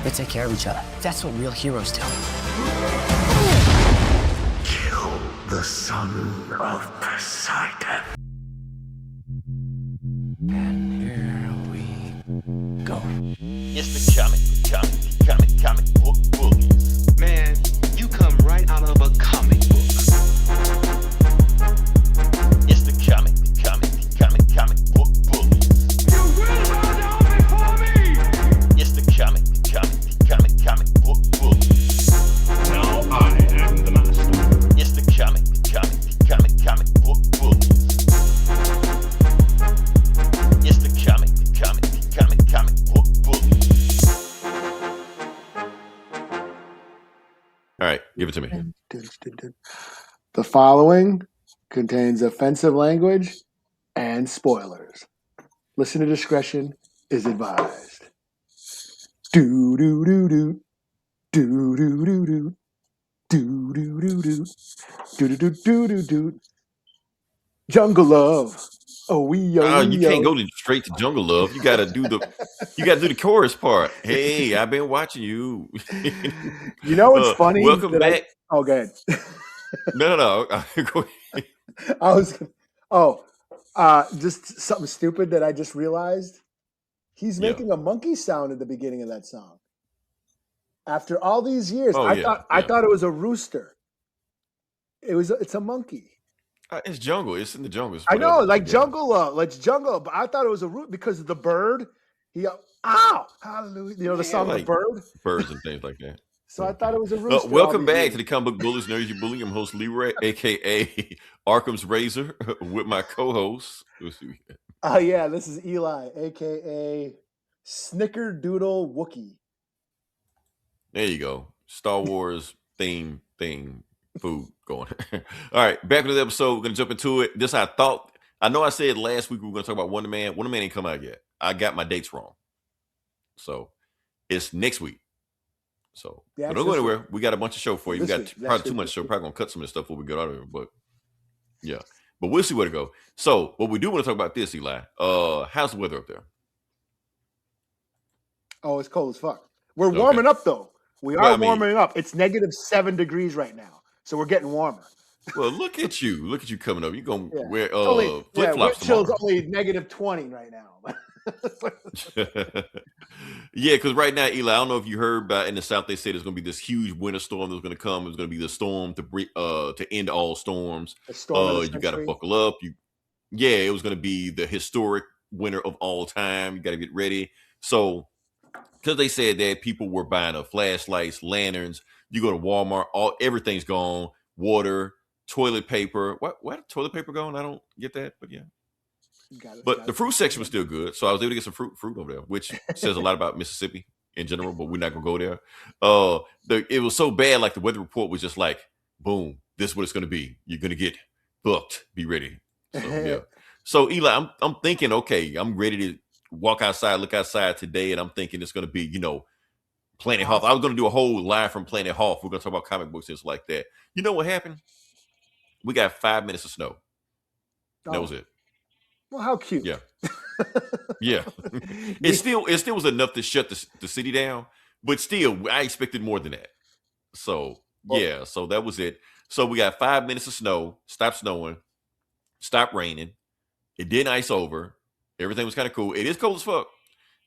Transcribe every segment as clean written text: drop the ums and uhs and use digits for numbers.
We take care of each other. That's what real heroes do. Kill the son of Poseidon. And here we go. It's the comic book bullies. Man, you come right out of a comic book. It's the comic book bullies. You will bow down before me! It's the comic book bullies. Now I am the master. It's the comic book bullies. It's the comic book bullies. All right, give it to me. The following contains offensive language and spoilers. Listener discretion is advised. Do do do do do do do do do do do do do do do do do. Jungle Love. Oh we You can't go straight to Jungle Love. You gotta do the chorus part. Hey, I've been watching you. You know what's funny? Welcome back. Oh, go ahead. No. Go ahead. Just something stupid that I just realized. He's Yeah. making a monkey sound at the beginning of that song. After all these years, Oh, I thought it was a rooster. It's a monkey. It's jungle. It's in the jungle. It's I know, whatever. like Yeah. jungle, like jungle. But I thought it was a root because of the bird. Ow, hallelujah! You know the Yeah, song like "The Bird." Birds and things like that. So I thought it was a rooster. Welcome back to the Comic Book Bullies, Nerds You Bully. I'm host Leroy, aka Arkham's Razor, with my co-host. Oh yeah, this is Eli, aka Snickerdoodle Wookie. There you go. Star Wars theme food going. All right, back to the episode. We're gonna jump into it. I know I said last week we were gonna talk about Wonder Man. Wonder Man ain't come out yet. I got my dates wrong. So it's next week. So Yeah, but it's don't go this anywhere. We got a bunch of show for you. We This got week. probably That's too much this show. week. Probably gonna cut some of this stuff before we get out of here. But yeah. But we'll see where to go. So what we do want to talk about this, Eli. How's the weather up there? Oh, it's cold as fuck. We're Okay. warming up though. We are Well, I mean- warming up. It's -7 degrees right now, so we're getting warmer. Well, look at you. Look at you coming up. You're gonna Yeah. wear Wind flip-flops chill's tomorrow. only -20 right now. Yeah, because right now, Eli, I don't know if you heard about in the South, they said there's going to be this huge winter storm that's going to come. It's going to be the storm to end all storms. The storm of the You got to century. buckle up. It was going to be the historic winter of all time. You got to get ready. So, because they said that people were buying flashlights, lanterns. You go to Walmart, everything's gone. Water, toilet paper. What toilet paper gone? I don't get that, but yeah. But the fruit section was still good, so I was able to get some fruit over there, which says a lot about Mississippi in general. But we're not gonna go there. It was so bad, like the weather report was just like, boom, this is what it's gonna be. You're gonna get booked. Be ready. So yeah. So Eli, I'm thinking, okay, I'm ready to look outside today, and I'm thinking it's gonna be, Planet Hoth. I was gonna do a whole live from Planet Hoth. We're gonna talk about comic books, things like that. You know what happened? We got 5 minutes of snow. That was it. Well, how cute. Yeah. Yeah. It still was enough to shut the city down, but still, I expected more than that. So yeah, so that was it. So we got 5 minutes of snow, stopped snowing, stopped raining. It didn't ice over. Everything was kind of cool. It is cold as fuck.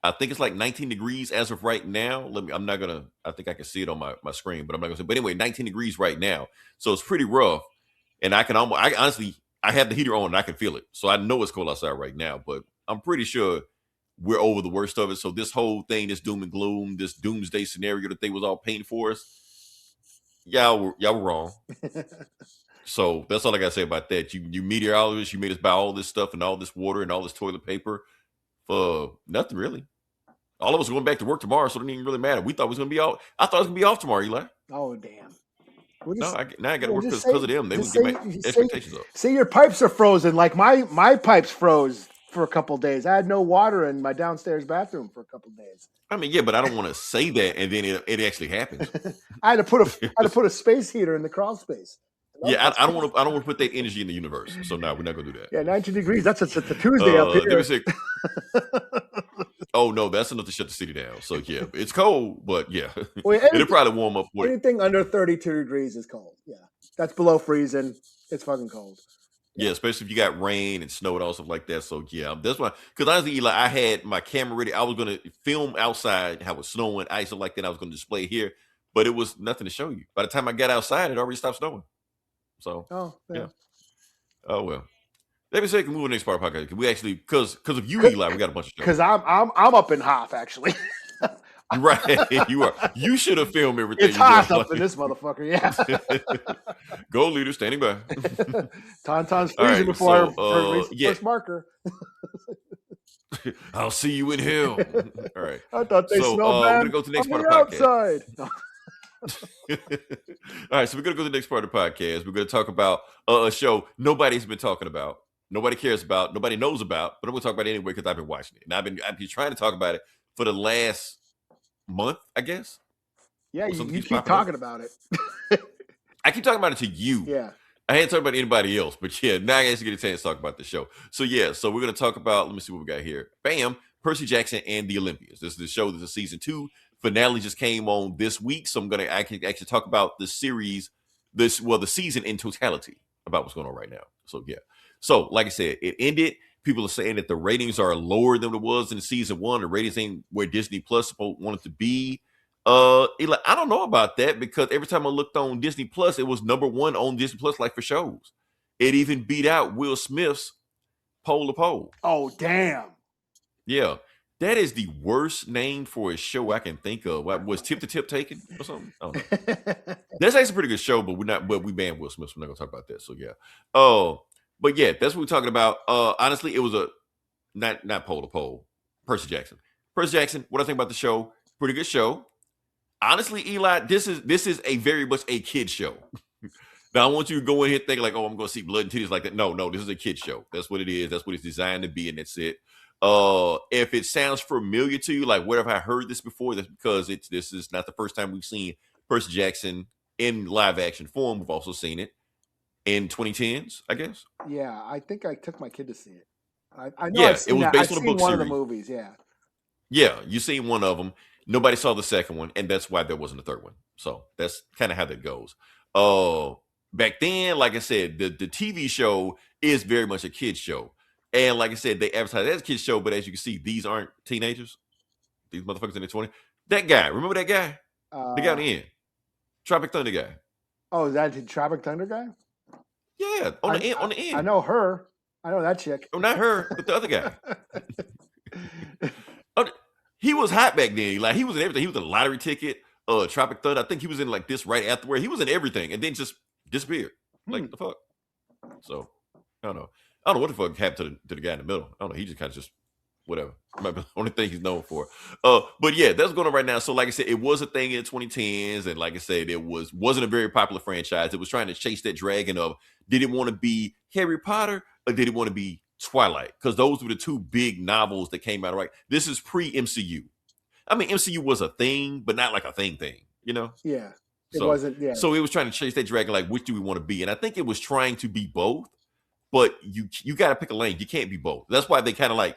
I think it's like 19 degrees as of right now. I think I can see it on my screen, but I'm not gonna say. But anyway, 19 degrees right now. So it's pretty rough. And I honestly, I have the heater on and I can feel it. So I know it's cold outside right now, but I'm pretty sure we're over the worst of it. So this whole thing, this doom and gloom, this doomsday scenario that they was all painting for us, y'all were wrong. So that's all I gotta say about that. You meteorologists, you made us buy all this stuff and all this water and all this toilet paper for nothing really. All of us are going back to work tomorrow, so it didn't even really matter. We thought it was gonna be off. I thought it was gonna be off tomorrow, Eli. Oh damn. Now I got to work because of them. They would just get my say- expectations up. Say your pipes are frozen. Like my pipes froze for a couple days. I had no water in my downstairs bathroom for a couple days. I mean, yeah, but I don't want to say that and then it actually happens. I had to put a space heater in the crawl space. Yeah, I don't want to put that energy in the universe. So no, we're not gonna do that. Yeah, 19 degrees. That's a Tuesday up here. Let me see. Oh no, that's enough to shut the city down. So yeah, it's cold, but yeah, Well, it'll probably warm up. Anything under 32 degrees is cold. Yeah, that's below freezing. It's fucking cold. Yeah, especially if you got rain and snow and all stuff like that. So yeah, that's why. Because honestly, Eli, I had my camera ready. I was gonna film outside how it's snowing, ice and like that. I was gonna display it here, but it was nothing to show you. By the time I got outside, it already stopped snowing. So yeah. Oh well. Let me say, can move to the next part of the podcast. We actually, because of you, Eli, we got a bunch of stuff. Because I'm up in half actually. Right, you are. You should have filmed everything. It's hot up in this motherfucker. Yeah. Go leader, standing by. Tauntaun's All right, freezing before so, first marker. I'll see you in hell. All right. I thought they smelled we're bad. gonna go to the next on part of the the podcast. outside. All right, so we're gonna go to the next part of the podcast. We're gonna talk about a show nobody's been talking about, nobody cares about, nobody knows about, but I'm gonna talk about it anyway because I've been watching it, and I've been trying to talk about it for the last month, I guess. Yeah, you keep talking about it. I keep talking about it to you. Yeah. I hadn't talked about anybody else, but yeah, now I guess you get a chance to talk about the show. So yeah, so we're gonna talk about. Let me see what we got here. Bam, Percy Jackson and the Olympians. This is the show. This is season 2 finale just came on this week, so I can actually talk about the series, the season in totality about what's going on right now. So yeah, so like I said, it ended. People are saying that the ratings are lower than it was in season 1. The ratings ain't where Disney Plus wanted to be. Eli, I don't know about that because every time I looked on Disney Plus, it was number 1 on Disney Plus, like for shows. It even beat out Will Smith's Pole to Pole. Oh, damn. Yeah. That is the worst name for a show I can think of. Was Tip to Tip taken or something? I don't know. That's actually a pretty good show, but we banned Will Smith, so we're not gonna talk about that. So yeah. But yeah, that's what we're talking about. Honestly, it was a not Pole to Pole. Percy Jackson. Percy Jackson, what I think about the show, pretty good show. Honestly, Eli, this is a very much a kid show. Now I want you to go in here thinking like, oh, I'm gonna see blood and titties like that. No, this is a kid show. That's what it is. That's what it's designed to be, and that's it. If it sounds familiar to you, like where have I heard this before? That's because this is not the first time we've seen Percy Jackson in live action form. We've also seen it in 2010s, I guess. Yeah, I think I took my kid to see it. I know. Yeah, it was based on a book one series. Of the movies. Yeah. Yeah, you seen one of them. Nobody saw the second one, and that's why there wasn't a third one. So that's kind of how that goes. Back then, like I said, the TV show is very much a kid's show. And like I said, they advertise it as a kid's show, but as you can see, these aren't teenagers. These motherfuckers in their 20s. That guy, remember that guy? The guy on the end. Tropic Thunder guy. Oh, is that the Tropic Thunder guy? Yeah, on the end. I know her. I know that chick. Oh, not her, but the other guy. He was hot back then. Like he was in everything. He was in a lottery ticket, Tropic Thunder. I think he was in like this right afterward. He was in everything and then just disappeared. Like the fuck. So I don't know what the fuck happened to the guy in the middle. I don't know. He just kind of just whatever. Might be the only thing he's known for. But yeah, that's going on right now. So like I said, it was a thing in the 2010s, and like I said, it wasn't a very popular franchise. It was trying to chase that dragon of did it want to be Harry Potter or did it want to be Twilight? Because those were the two big novels that came out. Right, this is pre-MCU. I mean, MCU was a thing, but not like a thing, you know? Yeah. It wasn't, yeah. So it was trying to chase that dragon, like, which do we want to be? And I think it was trying to be both, but you got to pick a lane. You can't be both. That's why they kind of like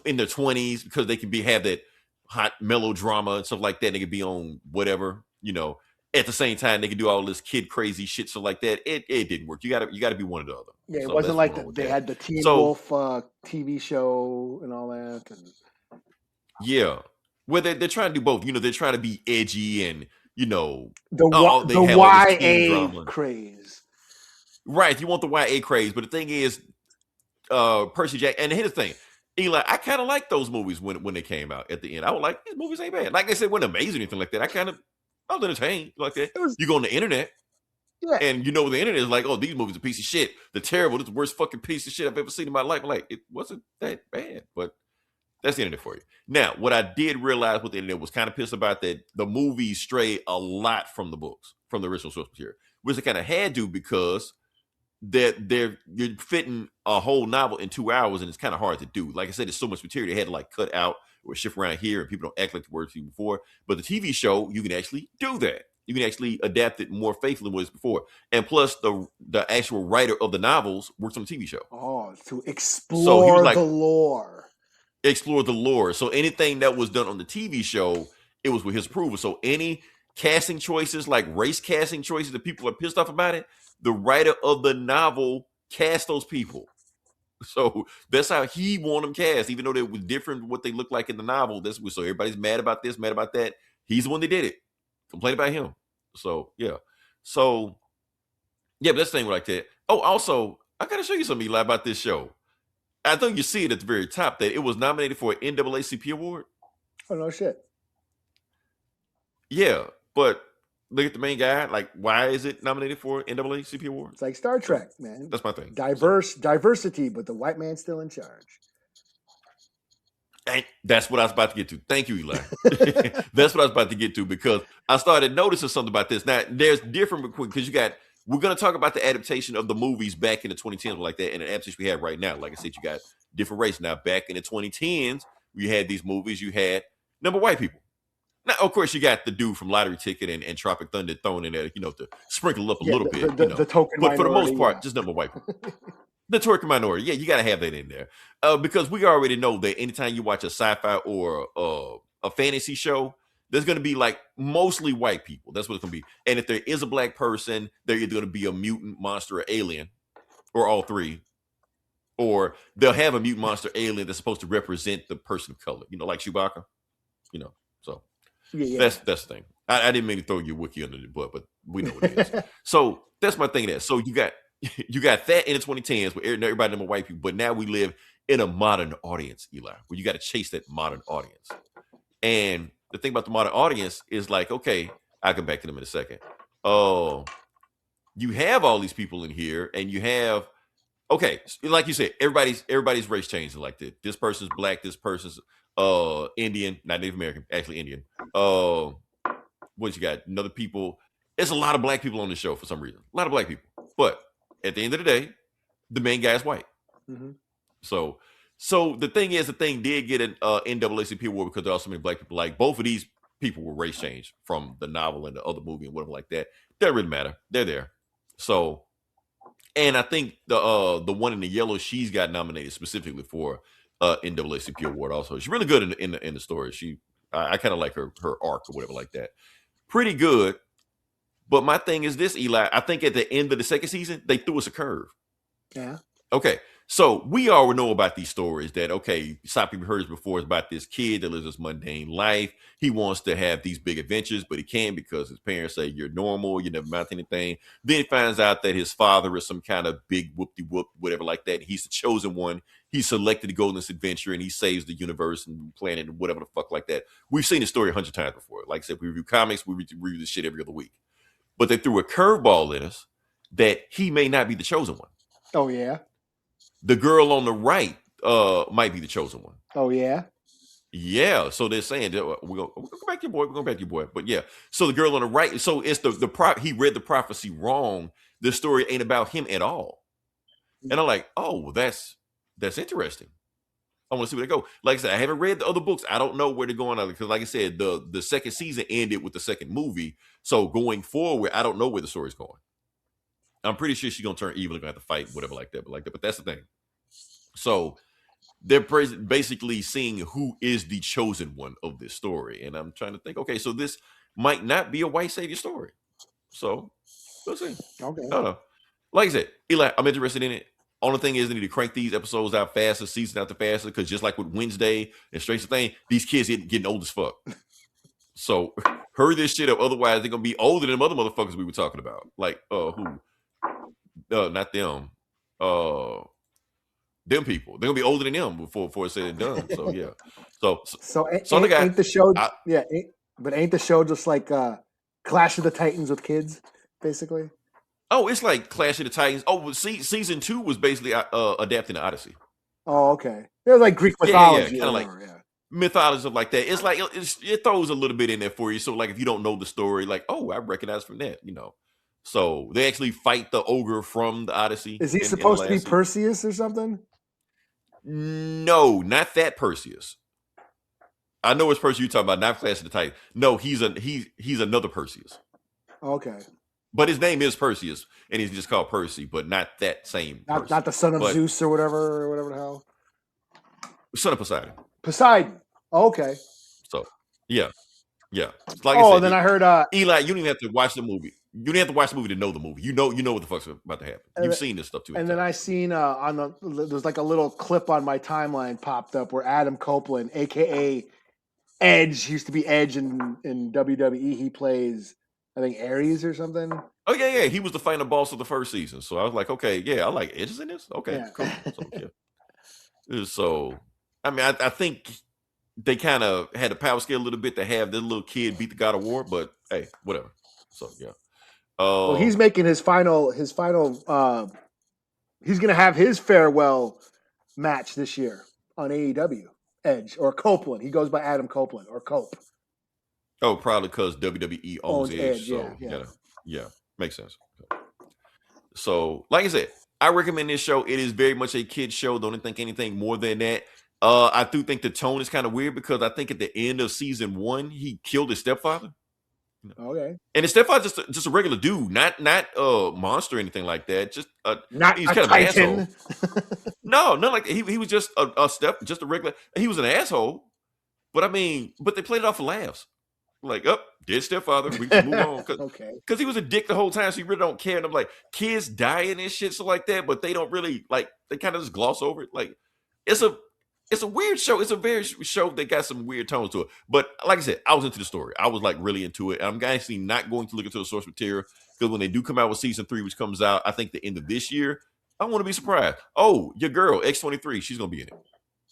in their 20s, because they can have that hot melodrama and stuff like that. They could be on whatever, you know. At the same time, they could do all this kid crazy shit, so like that. It didn't work. You got to be one or the other. Yeah, it so wasn't like they had the Teen Wolf TV show and all that. And... Yeah. Well, they're trying to do both. You know, they're trying to be edgy and, you know, the YA craze. Right. If you want the YA craze. But the thing is, Percy Jackson, and here's the thing, Eli, I kind of like those movies when they came out at the end. I was like, these movies ain't bad. Like I said, wasn't amazing or anything like that. I was entertained like that. You go on the internet, and you know the internet is like, oh, these movies are a piece of shit. They're terrible. This is the worst fucking piece of shit I've ever seen in my life. I'm like, it wasn't that bad, but that's the internet for you. Now, what I did realize with the internet was kind of pissed about that the movies stray a lot from the books, from the original source material, which they kind of had to because you're fitting a whole novel in 2 hours, and it's kind of hard to do. Like I said, there's so much material they had to like cut out or shift around here, and people don't act like the words before. But the TV show, you can actually do that. You can actually adapt it more faithfully than what it was before. And plus, the actual writer of the novels works on the TV show. Oh, to explore the lore. explore the lore. So anything that was done on the TV show, it was with his approval. So any casting choices, like race casting choices that people are pissed off about it, the writer of the novel cast those people. So that's how he wanted them cast, even though they was different what they looked like in the novel. So everybody's mad about this, mad about that. He's the one that did it. Complain about him. So yeah. So yeah, but that's the thing like that. Oh, also, I gotta show you something, Eli, about this show. I think you see it at the very top that it was nominated for an NAACP award. Oh no shit. Yeah, but look at the main guy. Like, why is it nominated for an NAACP award? It's like Star Trek, man. That's my thing. Diversity, but the white man's still in charge. And that's what I was about to get to. Thank you, Eli. That's what I was about to get to because I started noticing something about this. Now, there's different because we're going to talk about the adaptation of the movies back in the 2010s like that and the adaptation we have right now. Like I said, you got different races. Now, back in the 2010s, you had these movies, you had number white people. Now, of course, you got the dude from Lottery Ticket and Tropic Thunder thrown in there, to sprinkle up a little bit. The token but for the most part, yeah. just number white people. The token minority. Yeah, you got to have that in there. Because we already know that anytime you watch a sci-fi or a fantasy show, there's going to be like mostly white people. That's what it's going to be. And if there is a black person, they're either going to be a mutant, monster, or alien, or all three. Or they'll have a mutant, monster, alien that's supposed to represent the person of color, like Chewbacca. So Yeah. that's the thing. I didn't mean to throw your wiki under the butt, but we know what it is. So that's my thing there. So you got that in the 2010s where everybody number white people, but now we live in a modern audience, Eli, where you got to chase that modern audience. And the thing about the modern audience is like, okay, I'll come back to them in a second. Oh, you have all these people in here, and you have, okay, like you said, everybody's race changing like that. This person's black, this person's Indian, not Native American, actually Indian. What you got? Another people. There's a lot of black people on the show for some reason. A lot of black people. But at the end of the day, the main guy is white. Mm-hmm. So the thing is, the thing did get an NAACP award because there are so many black people. Like both of these people were race changed from the novel and the other movie and whatever like that. Doesn't really matter. They're there. So, and I think the one in the yellow, she's got nominated specifically for NAACP award. Also, she's really good in the story. I kind of like her arc or whatever like that. Pretty good. But my thing is this, Eli. I think at the end of the second season, they threw us a curve. Yeah. Okay. So we already know about these stories that, okay, some people heard this before. It's about this kid that lives this mundane life. He wants to have these big adventures, but he can't because his parents say you're normal, you never amount to anything. Then he finds out that his father is some kind of big whoop-de-whoop, whatever like that. He's the chosen one. He's selected to go on this adventure and he saves the universe and planet and whatever the fuck like that. We've seen the story 100 times before. Like I said, we review comics, we review this shit every other week. But they threw a curveball in us that he may not be the chosen one. Oh, yeah. The girl on the right might be the chosen one. Oh, yeah. Yeah. So they're saying, we're going to go back to your boy. We're going back to your boy. But yeah. So the girl on the right. So it's he read the prophecy wrong. The story ain't about him at all. And I'm like, oh, that's interesting. I want to see where they go. Like I said, I haven't read the other books. I don't know where they're going on because, like I said, the second season ended with the second movie. So going forward, I don't know where the story's going. I'm pretty sure she's gonna turn evil and gonna have to fight, whatever like that. But that's the thing. So they're basically seeing who is the chosen one of this story, and I'm trying to think. Okay, so this might not be a white savior story. So we'll see. Okay. I don't know. Like I said, Eli, I'm interested in it. Only thing is they need to crank these episodes out faster, season after faster, because just like with Wednesday and Stranger Things, these kids getting old as fuck. So hurry this shit up, otherwise they're gonna be older than other motherfuckers we were talking about. Like who? Not them. Them people. They're gonna be older than them before it's said and done. So yeah. So ain't the show? Ain't the show just like Clash of the Titans with kids, basically? Oh, it's like Clash of the Titans. Oh, season 2 was basically adapting the Odyssey. Oh, okay. They're like Greek mythology, kind of like mythology, stuff like that. It's like it throws a little bit in there for you. So like if you don't know the story, like I recognize from that, So they actually fight the ogre from the Odyssey. Is he supposed to be Perseus or something? No, not that Perseus. I know it's Perseus you're talking about, not Clash of the Titans. No, he's another Perseus. Okay. But his name is Perseus, and he's just called Percy, but not that same Percy. Not the son of Zeus or whatever the hell. Son of Poseidon. Poseidon. Okay. So yeah. Like I Oh, said, then I heard Eli, you don't even have to watch the movie. You don't have to watch the movie to know the movie. You know what the fuck's about to happen. You've seen this stuff too. and then I seen there's like a little clip on my timeline popped up where Adam Copeland, aka Edge, he used to be Edge in WWE. He plays, I think, Ares or something. Oh yeah. He was the final boss of the first season. So I was like, okay, yeah, I like Edge in this. Okay, Yeah. cool. So I mean, I think they kind of had a power scale a little bit to have this little kid beat the God of War, but hey, whatever. So yeah. Well, he's making his final. He's gonna have his farewell match this year on AEW. Edge or Copeland. He goes by Adam Copeland or Cope. Oh, probably because WWE owns Edge. So yeah, makes sense. So, like I said, I recommend this show. It is very much a kid's show. Don't think anything more than that. I do think the tone is kind of weird because I think at the end of season 1, he killed his stepfather. Okay. And his stepfather's just a regular dude, not a monster or anything like that. Just not he's a kind Titan. of an asshole. No, not like he was just just a regular. He was an asshole, but I mean, they played it off for laughs. Like, dead stepfather, we can move on. Okay. Because he was a dick the whole time, so you really don't care. And I'm like, kids dying and shit, so like that, but they don't really they kind of just gloss over it. Like, it's a weird show. It's a very show that got some weird tones to it. But like I said, I was into the story. I was like really into it. I'm actually not going to look into the source material because when they do come out with season 3, which comes out, I think the end of this year, I want to be surprised. Oh, your girl, X23, she's gonna be in it.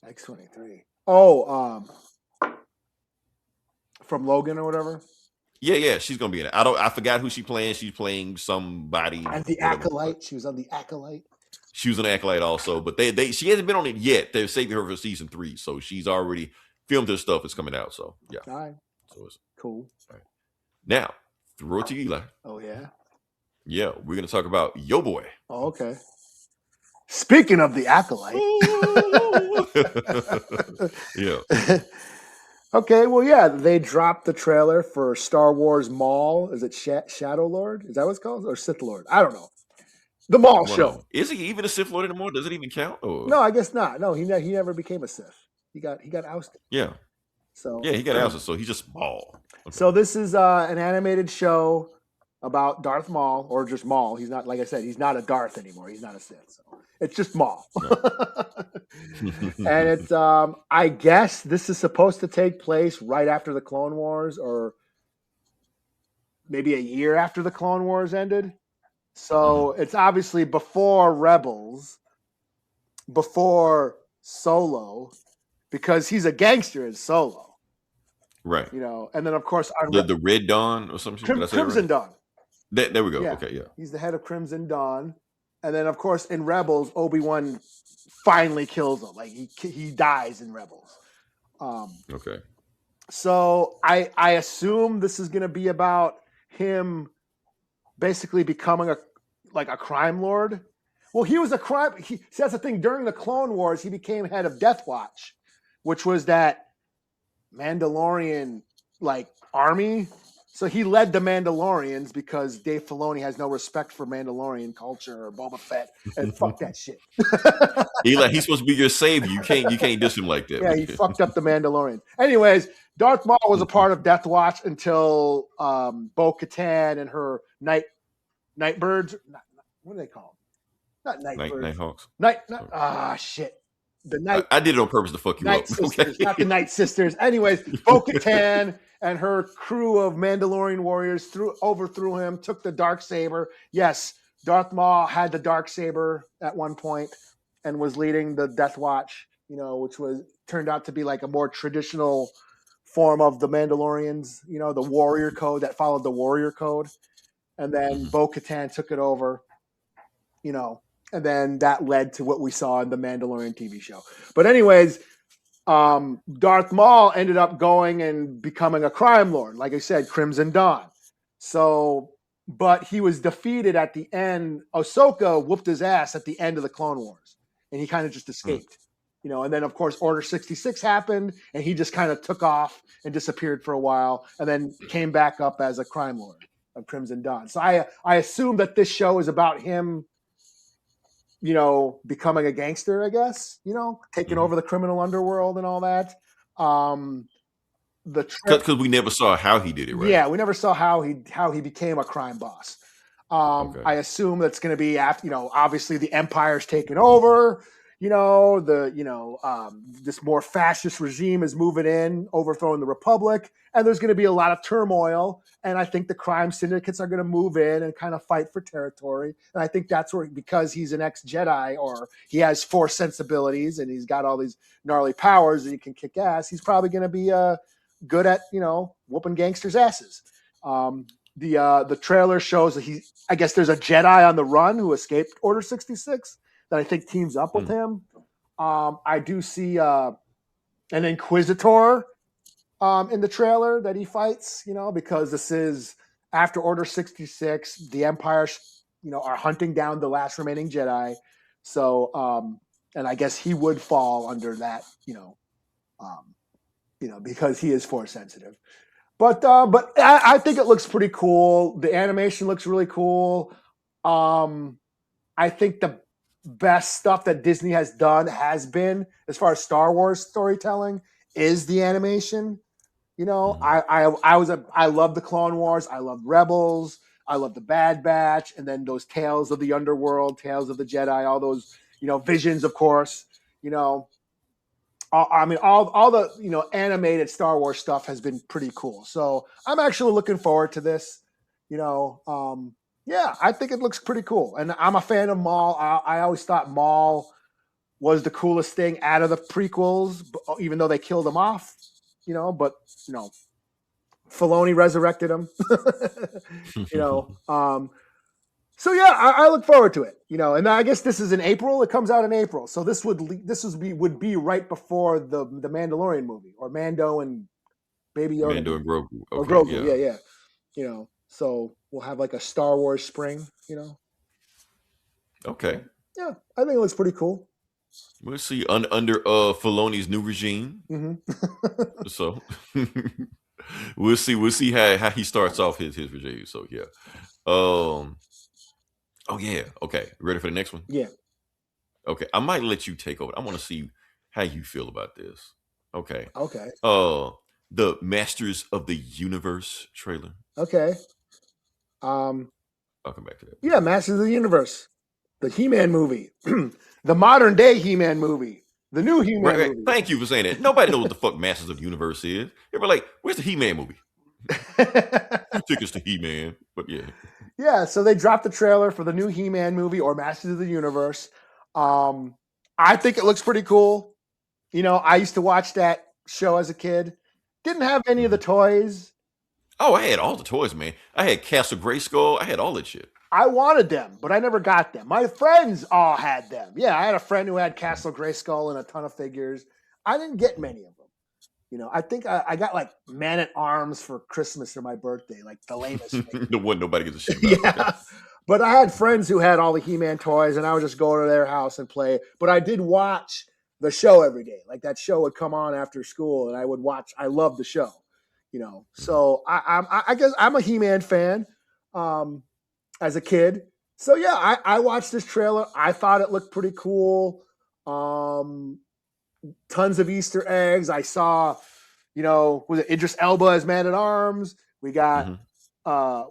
X23. Oh, from Logan or whatever. Yeah, she's gonna be in it. I forgot who she playing. She's playing somebody. And the Acolyte. She was on the Acolyte. She was an Acolyte also, but she hasn't been on it yet. They're saving her for season 3, so she's already filmed her stuff. It's coming out, so yeah. All right. So it's cool. All right. Now, throw it to Eli. Oh yeah. Yeah, we're gonna talk about Yo Boy. Oh, okay. Speaking of the Acolyte. Yeah. Okay, well, yeah, they dropped the trailer for Star Wars Maul. Is it Shadow Lord? Is that what it's called? Or Sith Lord? I don't know. The Maul show. Is he even a Sith Lord anymore? Does it even count? Or? No, I guess not. No, he never became a Sith. He got ousted. Yeah. So yeah, he got ousted. So he's just Maul. Okay. So this is an animated show about Darth Maul, or just Maul. He's not, like I said, he's not a Darth anymore. He's not a Sith. So it's just Maul. And it's I guess this is supposed to take place right after the Clone Wars, or maybe a year after the Clone Wars ended. So it's obviously before Rebels, before Solo, because he's a gangster in Solo. Right. You know, and then of course the Red Dawn or something. Crimson right? Dawn. There we go. Yeah. Okay, yeah. He's the head of Crimson Dawn. And then of course in Rebels, Obi-Wan finally kills him. Like he dies in Rebels. Okay. So I assume this is gonna be about him basically becoming a crime lord. Well, he was a crime. See, that's the thing. During the Clone Wars, he became head of Death Watch, which was that Mandalorian army. So he led the Mandalorians because Dave Filoni has no respect for Mandalorian culture or Boba Fett, and fuck that shit. He's supposed to be your savior. You can't diss him like that. Yeah, he fucked up the Mandalorian. Anyways, Darth Maul was a part of Death Watch until Bo-Katan and her Nightbirds. What do they call them? Not Nightbirds. Nighthawks. Shit. The night. I did it on purpose to fuck you Night up. Sisters, Okay. not the Night Sisters. Anyways, Bo-Katan and her crew of Mandalorian warriors overthrew him, took the Darksaber. Yes, Darth Maul had the Darksaber at one point and was leading the Death Watch, which turned out to be like a more traditional form of the Mandalorians, the warrior code that followed the warrior code. And then Bo-Katan took it over, and then that led to what we saw in the Mandalorian TV show. But anyways, Darth Maul ended up going and becoming a crime lord. Like I said, Crimson Dawn. So, but he was defeated at the end. Ahsoka whooped his ass at the end of the Clone Wars, and he kind of just escaped. And then of course Order 66 happened, and he just kind of took off and disappeared for a while, and then came back up as a crime lord of Crimson Dawn. So I assume that this show is about him becoming a gangster, I guess, taking over the criminal underworld and all that. The trip, Because we never saw how he did it, right? yeah, we never saw how he became a crime boss. Okay. I assume that's going to be after, obviously the Empire's taken over. This more fascist regime is moving in, overthrowing the Republic, and there's going to be a lot of turmoil. And I think the crime syndicates are going to move in and kind of fight for territory. And I think that's where, because he's an ex-Jedi, or he has Force sensibilities and he's got all these gnarly powers and he can kick ass, he's probably going to be good at whooping gangsters' asses. The trailer shows that I guess there's a Jedi on the run who escaped Order 66 that I think teams up with him. I do see an Inquisitor in the trailer that he fights, because this is after Order 66. The Empire, are hunting down the last remaining Jedi. So, and I guess he would fall under that, because he is Force sensitive. But I think it looks pretty cool. The animation looks really cool. I think the best stuff that Disney has done has been, as far as Star Wars storytelling, is the animation. I love the Clone Wars. I love Rebels. I love the Bad Batch, and then those Tales of the Underworld, Tales of the Jedi, all those, Visions, of course. All the animated Star Wars stuff has been pretty cool. So I'm actually looking forward to this. I think it looks pretty cool, and I'm a fan of Maul. I always thought Maul was the coolest thing out of the prequels, even though they killed him off. But Filoni resurrected him. So yeah, I look forward to it. And I guess this is in April. It comes out in April, so this would be right before the Mandalorian movie, or Mando and Baby Yoda, Mando and Grogu. Or Okay, Grogu, yeah. So we'll have like a Star Wars spring. Okay. Yeah, I think it looks pretty cool. We'll see under Filoni's new regime. Mm-hmm. So we'll see how he starts off his regime. So yeah. Oh yeah. Okay. Ready for the next one? Yeah. Okay. I might let you take over. I want to see how you feel about this. Okay. Okay. The Masters of the Universe trailer. Okay. I'll come back to that. Yeah, Masters of the Universe, the He-Man movie, the modern day He-Man movie, the new He-Man movie. Thank you for saying that. Nobody knows what the fuck Masters of the Universe is. Everybody like, where's the He-Man movie? Tickets to He-Man, but yeah. Yeah, so they dropped the trailer for the new He-Man movie, or Masters of the Universe. I think it looks pretty cool. I used to watch that show as a kid. Didn't have any of the toys. Oh, I had all the toys, man. I had Castle Grayskull. I had all that shit. I wanted them, but I never got them. My friends all had them. Yeah, I had a friend who had Castle Grayskull and a ton of figures. I didn't get many of them. I think I got like Man-at-Arms for Christmas or my birthday, like the lamest thing. The one nobody gives a shit about. Yeah. But I had friends who had all the He-Man toys, and I would just go to their house and play. But I did watch the show every day. Like, that show would come on after school, and I would watch. I loved the show, So I guess I'm a He-Man fan as a kid. So yeah, I watched this trailer. I thought it looked pretty cool. Tons of Easter eggs. I saw, was it Idris Elba as Man-at-Arms? We got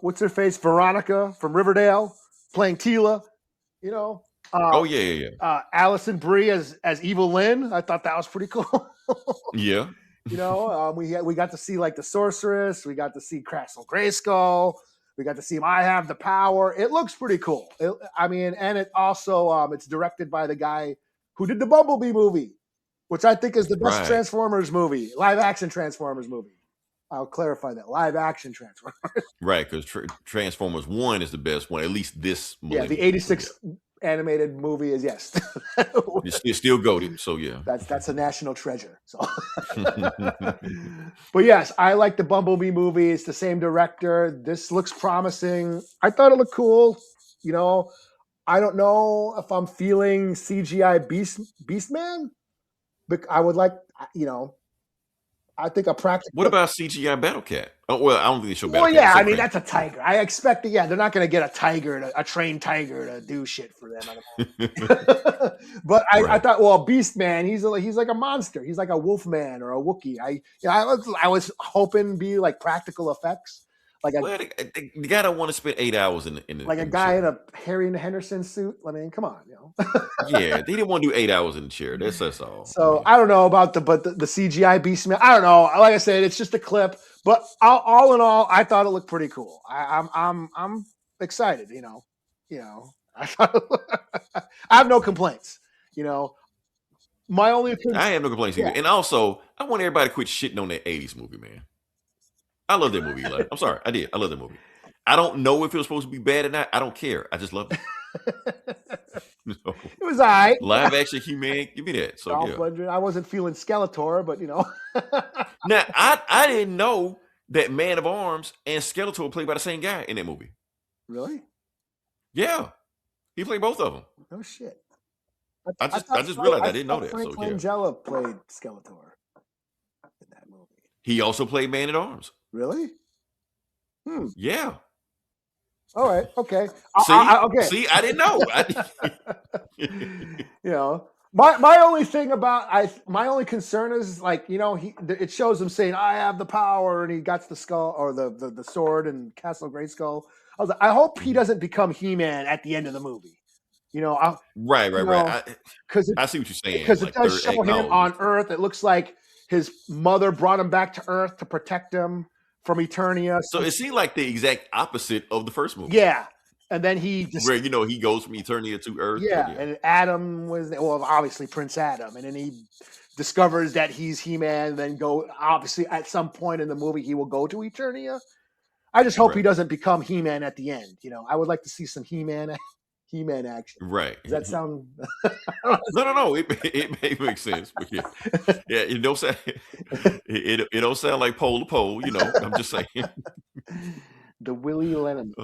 what's her face, Veronica from Riverdale playing Tila. Allison Brie as Evil Lynn. I thought that was pretty cool. Yeah. We got to see like the Sorceress. We got to see Castle Grayskull. We got to see him. I Have the Power. It looks pretty cool. And it also it's directed by the guy who did the Bumblebee movie, which I think is the best Transformers movie, live action Transformers movie. I'll clarify that, live action Transformers. Right, because Transformers 1 is the best one, at least this movie. Yeah, the 86 animated movie is, yes. It's still goated, so yeah. That's a national treasure. So, but yes, I like the Bumblebee movie. It's the same director. This looks promising. I thought it looked cool. I don't know if I'm feeling CGI Beastman, but I would like, I think a practical. What about CGI Battle Cat? Oh, well, I don't think they show Battle Well, Cat. yeah, So I mean crazy. that's a tiger. I expect that. Yeah, they're not going to get a tiger, a trained tiger, to do shit for them. But I Right. thought, well, Beast Man, he's like a monster. He's like a wolf man or a Wookiee. I was hoping to be like practical effects, like a Well, the guy don't want to spend 8 hours in the like a in the guy in chair. a Harry and Henderson suit. I mean, come on, Yeah, they didn't want to do 8 hours in the chair. That's all. So I don't know about the CGI Beast Man. I don't know. Like I said, it's just a clip, but all in all, I thought it looked pretty cool. I'm excited. I have no complaints. My only I have no complaints either. Yeah. And also, I want everybody to quit shitting on that 80s movie, man. I love that movie, Eli. I'm sorry. I did. I love that movie. I don't know if it was supposed to be bad or not. I don't care. I just love it. It was all right. Live action He-Man, give me that. So Dolph yeah. Lundgren. I wasn't feeling Skeletor, but Now I didn't know that Man of Arms and Skeletor were played by the same guy in that movie. Really? Yeah, he played both of them. No shit. I just realized I didn't know that. Frank So yeah, Langella played Skeletor in that movie. he also played Man at Arms. Really? Yeah. All right. Okay. See, okay. See, I didn't know. My only thing about my only concern is it shows him saying I have the power and he got the skull or the sword and Castle Grayskull. I was like, I hope he doesn't become He-Man at the end of the movie. Right. Because I see what you're saying. Because like it does show him on Earth. It looks like his mother brought him back to Earth to protect him from Eternia. So it seemed like the exact opposite of the first movie. Yeah. And then he just, where he goes from Eternia to Earth. Yeah, and Adam was obviously Prince Adam, and then he discovers that he's He-Man. And then obviously at some point in the movie he will go to Eternia. I just hope he doesn't become He-Man at the end. I would like to see some He-Man action. Right? Does that sound? No. It makes sense. But yeah, it don't sound. It don't sound like pole to pole. I'm just saying. The Willie Lennon.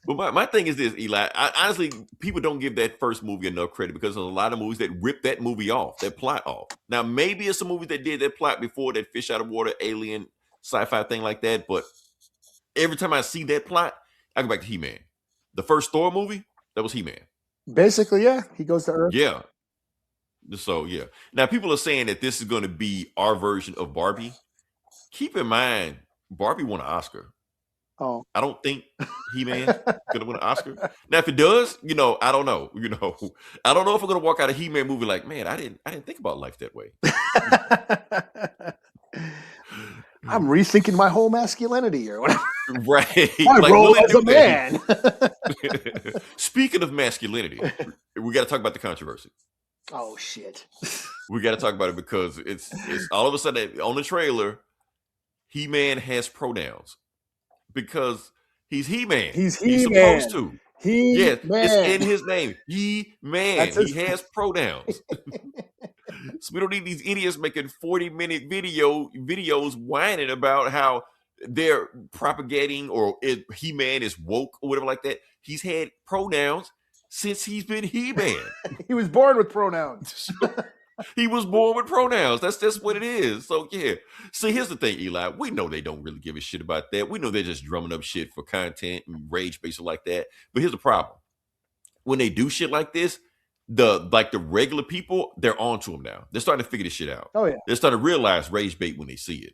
But my thing is this, Eli. Honestly, people don't give that first movie enough credit because there's a lot of movies that rip that movie off, that plot off. Now, maybe it's some movies that did that plot before, that fish out of water, alien, sci-fi thing like that. But every time I see that plot, I go back to He-Man. The first Thor movie, that was He-Man. Basically, yeah. He goes to Earth. Yeah. So, yeah. Now, people are saying that this is going to be our version of Barbie. Keep in mind, Barbie won an Oscar. Oh. I don't think He-Man gonna win an Oscar. Now, if it does, I don't know. I don't know if I'm gonna walk out of He-Man movie like, man, I didn't think about life that way. I'm rethinking my whole masculinity or whatever. Right. My role as a man. Speaking of masculinity, we got to talk about the controversy. Oh shit. We got to talk about it because it's all of a sudden on the trailer, He-Man has pronouns. Because he's He-Man. He's supposed to. He-Man. It's in his name. He-Man. He has pronouns. So we don't need these idiots making 40-minute videos whining about how they're propagating or He-Man is woke or whatever like that. He's had pronouns since he's been He-Man. He was born with pronouns. He was born with pronouns. That's what it is. So yeah. See, here's the thing, Eli. We know they don't really give a shit about that. We know they're just drumming up shit for content and rage base like that. But here's the problem: when they do shit like this, the regular people, they're onto them now. They're starting to figure this shit out. Oh yeah. They're starting to realize rage bait when they see it.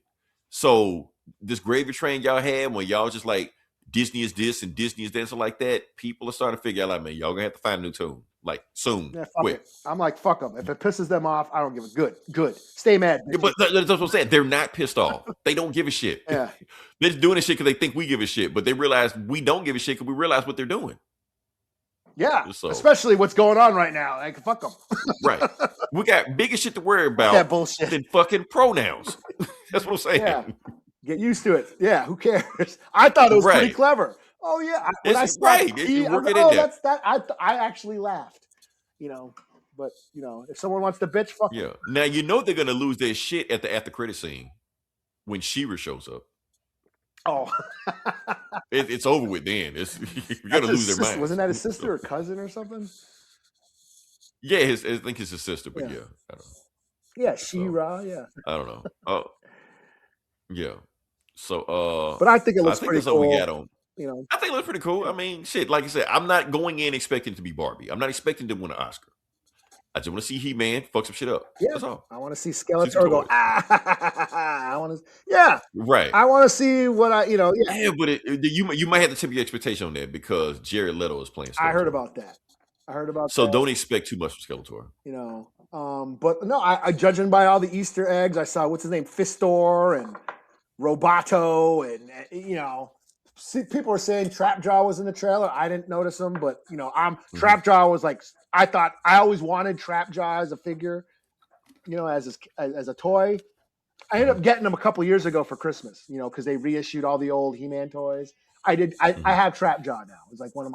So this gravy train y'all had when y'all just like Disney is this and Disney is that and stuff like that, people are starting to figure out like, man, y'all gonna have to find a new tune. Like soon. Yeah, fuck quick. it. I'm like, fuck them. If it pisses them off, I don't give a good. Stay mad. Yeah, but that's what I'm saying. They're not pissed off. They don't give a shit. Yeah. They're just doing this shit because they think we give a shit, but they realize we don't give a shit because we realize what they're doing. Yeah, So- especially what's going on right now. Like, fuck them. Right. We got bigger shit to worry about That bullshit. than fucking pronouns. That's what I'm saying. Yeah. Get used to it. Yeah, who cares? I thought it was pretty Right. clever. Oh yeah, when It's I saw right. he, You I'm work like, it in oh, there. that's that. I actually laughed. But if someone wants to bitch, fuck 'em. Yeah. Now they're gonna lose their shit at the after credit scene when She-Ra shows up. Oh, It's over with then. You're That's gonna his lose their sister. mind. Wasn't that his sister or cousin or something? Yeah, I think it's his sister, but Yeah. yeah, I don't know. Yeah, She-Ra. Yeah. I don't know. Oh, Yeah. So But I think it I looks think pretty that's all we cool. got on. You know, I think it looks pretty cool. I mean, shit, like I said, I'm not going in expecting to be Barbie. I'm not expecting to win an Oscar. I just want to see He-Man fuck some shit up. yeah. That's all. I want to see See some Skeletor go toys. I want to, yeah. Right. I want to see what yeah. Yeah, but you might have to tip your expectation on that because Jared Leto is playing Skeletor. I heard about that. So don't expect too much from Skeletor. You know, but no, I judging by all the Easter eggs, I saw what's his name, Fistor and Roboto, and you know, people are saying Trapjaw was in the trailer. I didn't notice him, but you know, Trapjaw was like, I always wanted Trapjaw as a figure, you know, as a toy. I ended up getting them a couple years ago for Christmas, you know, because they reissued all the old He-Man toys. I have Trapjaw now. It's like one of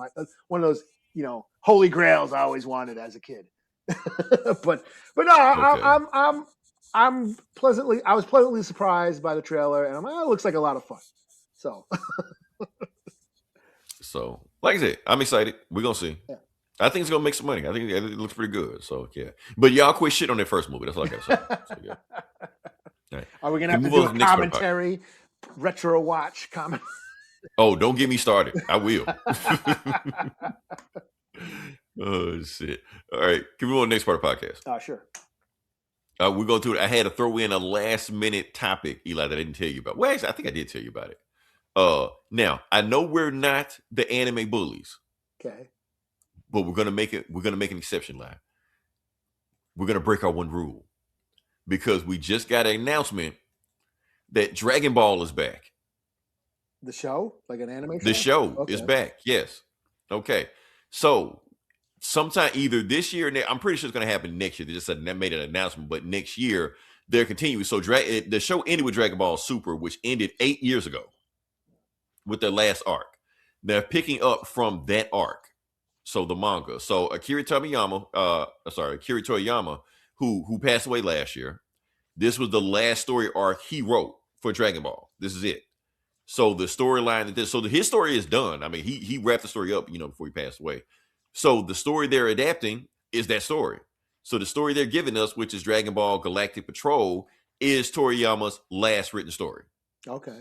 those, you know, holy grails I always wanted as a kid. but no, Okay. I was pleasantly surprised by the trailer, and I'm like, oh, it looks like a lot of fun. So, like I said, I'm excited. We're gonna see. Yeah. I think it's gonna make some money. I think it looks pretty good. So yeah. But y'all quit shit on that first movie. That's all I gotta say. So, yeah. All right. Are we gonna Can have we to move do on a to the next part of the commentary, retro watch comment? Oh, don't get me started. I will. Oh shit. All right. Can we move on to the next part of the podcast? Sure. We're going to. I had to throw in a last minute topic, Eli, that I didn't tell you about. Well, actually, I think I did tell you about it. Now I know we're not the anime bullies, Okay. but we're gonna make an exception, live. We're gonna break our one rule because we just got an announcement that Dragon Ball is back. The show, like an anime show. The show Okay. is back. Yes. Okay. So sometime either this year, I'm pretty sure it's going to happen next year. They just made an announcement, but next year they're continuing. So the show ended with Dragon Ball Super, which ended 8 years ago with their last arc. They're picking up from that arc. So the manga. So Akira Toriyama, who passed away last year. This was the last story arc he wrote for Dragon Ball. This is it. So the storyline his story is done. I mean, he wrapped the story up, you know, before he passed away. So the story they're adapting is that story. So the story they're giving us, which is Dragon Ball Galactic Patrol, is Toriyama's last written story. Okay.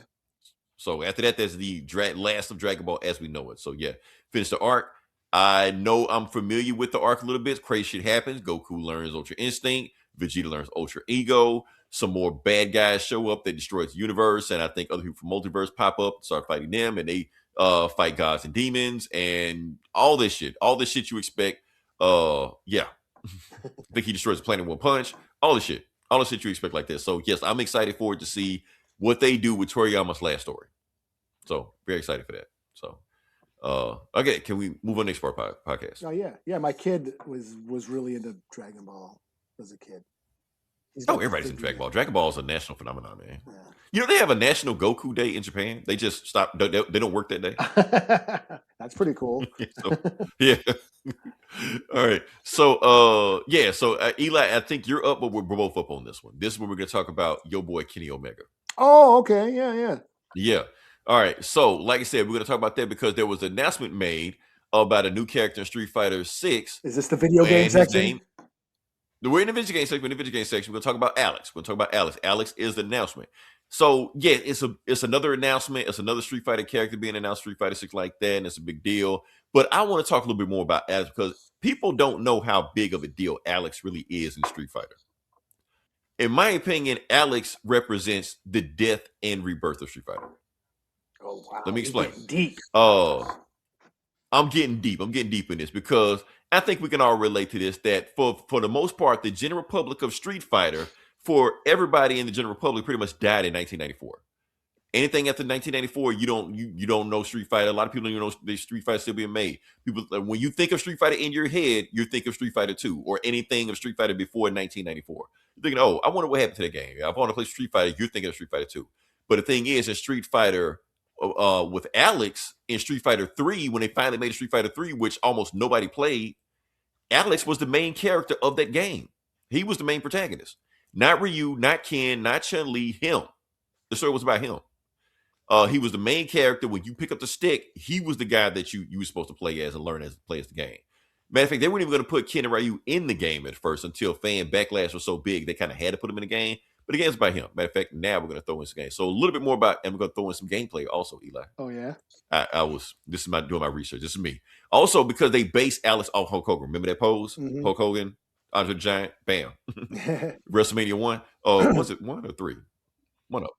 So after that, there's the last of Dragon Ball as we know it. So yeah, finish the arc. I know I'm familiar with the arc a little bit. Crazy shit happens. Goku learns Ultra Instinct. Vegeta learns Ultra Ego. Some more bad guys show up that destroy the universe, and I think other people from Multiverse pop up and start fighting them, and they fight gods and demons and all this shit you expect. Yeah. I think he destroys the planet in one punch. All the shit you expect like this. So yes, I'm excited for it to see what they do with Toriyama's last story. So very excited for that. So okay, can we move on to the next part of podcast? Oh yeah. My kid was really into Dragon Ball as a kid. Everybody's in Dragon Ball. Dragon Ball is a national phenomenon, man. Yeah. You know, they have a National Goku Day in Japan. They just stop. They don't work that day. That's pretty cool. Yeah. All right. So, Eli, I think you're up, but we're both up on this one. This is where we're going to talk about your boy Kenny Omega. Oh, okay. Yeah. Yeah. All right. So, like I said, we're going to talk about that because there was an announcement made about a new character in Street Fighter 6. Is this the video game section? We're in the video game section. We're going to talk about Alex. Alex is the announcement. So yeah, it's another announcement. It's another Street Fighter character being announced, Street Fighter 6 like that, and it's a big deal. But I want to talk a little bit more about Alex because people don't know how big of a deal Alex really is in Street Fighter. In my opinion, Alex represents the death and rebirth of Street Fighter. Oh wow! Let me explain. Deep. I'm getting deep. I'm getting deep in this because I think we can all relate to this, that for the most part, the general public of Street Fighter, for everybody in the general public, pretty much died in 1994. Anything after 1994, you don't know Street Fighter. A lot of people don't even know the Street Fighter still being made. People, when you think of Street Fighter in your head, you think of Street Fighter 2 or anything of Street Fighter before 1994. You're thinking, oh, I wonder what happened to the game. I want to play Street Fighter. You're thinking of Street Fighter 2. But the thing is, in Street Fighter, with Alex in Street Fighter 3, when they finally made Street Fighter 3, which almost nobody played, Alex was the main character of that game. He was the main protagonist. Not Ryu, not Ken, not Chun-Li, him. The story was about him. He was the main character. When you pick up the stick, he was the guy that you were supposed to play as and learn as to play as the game. Matter of fact, they weren't even going to put Ken and Ryu in the game at first until fan backlash was so big they kind of had to put him in the game. But the game's about him. Matter of fact, now we're gonna throw in some games. So a little bit more about, and we're gonna throw in some gameplay also, Eli. Oh yeah. This is my doing my research. This is me. Also, because they base Alex off Hulk Hogan. Remember that pose? Mhm. Hulk Hogan, Andre the Giant, bam. WrestleMania 1. Was it 1 or 3? 1 up.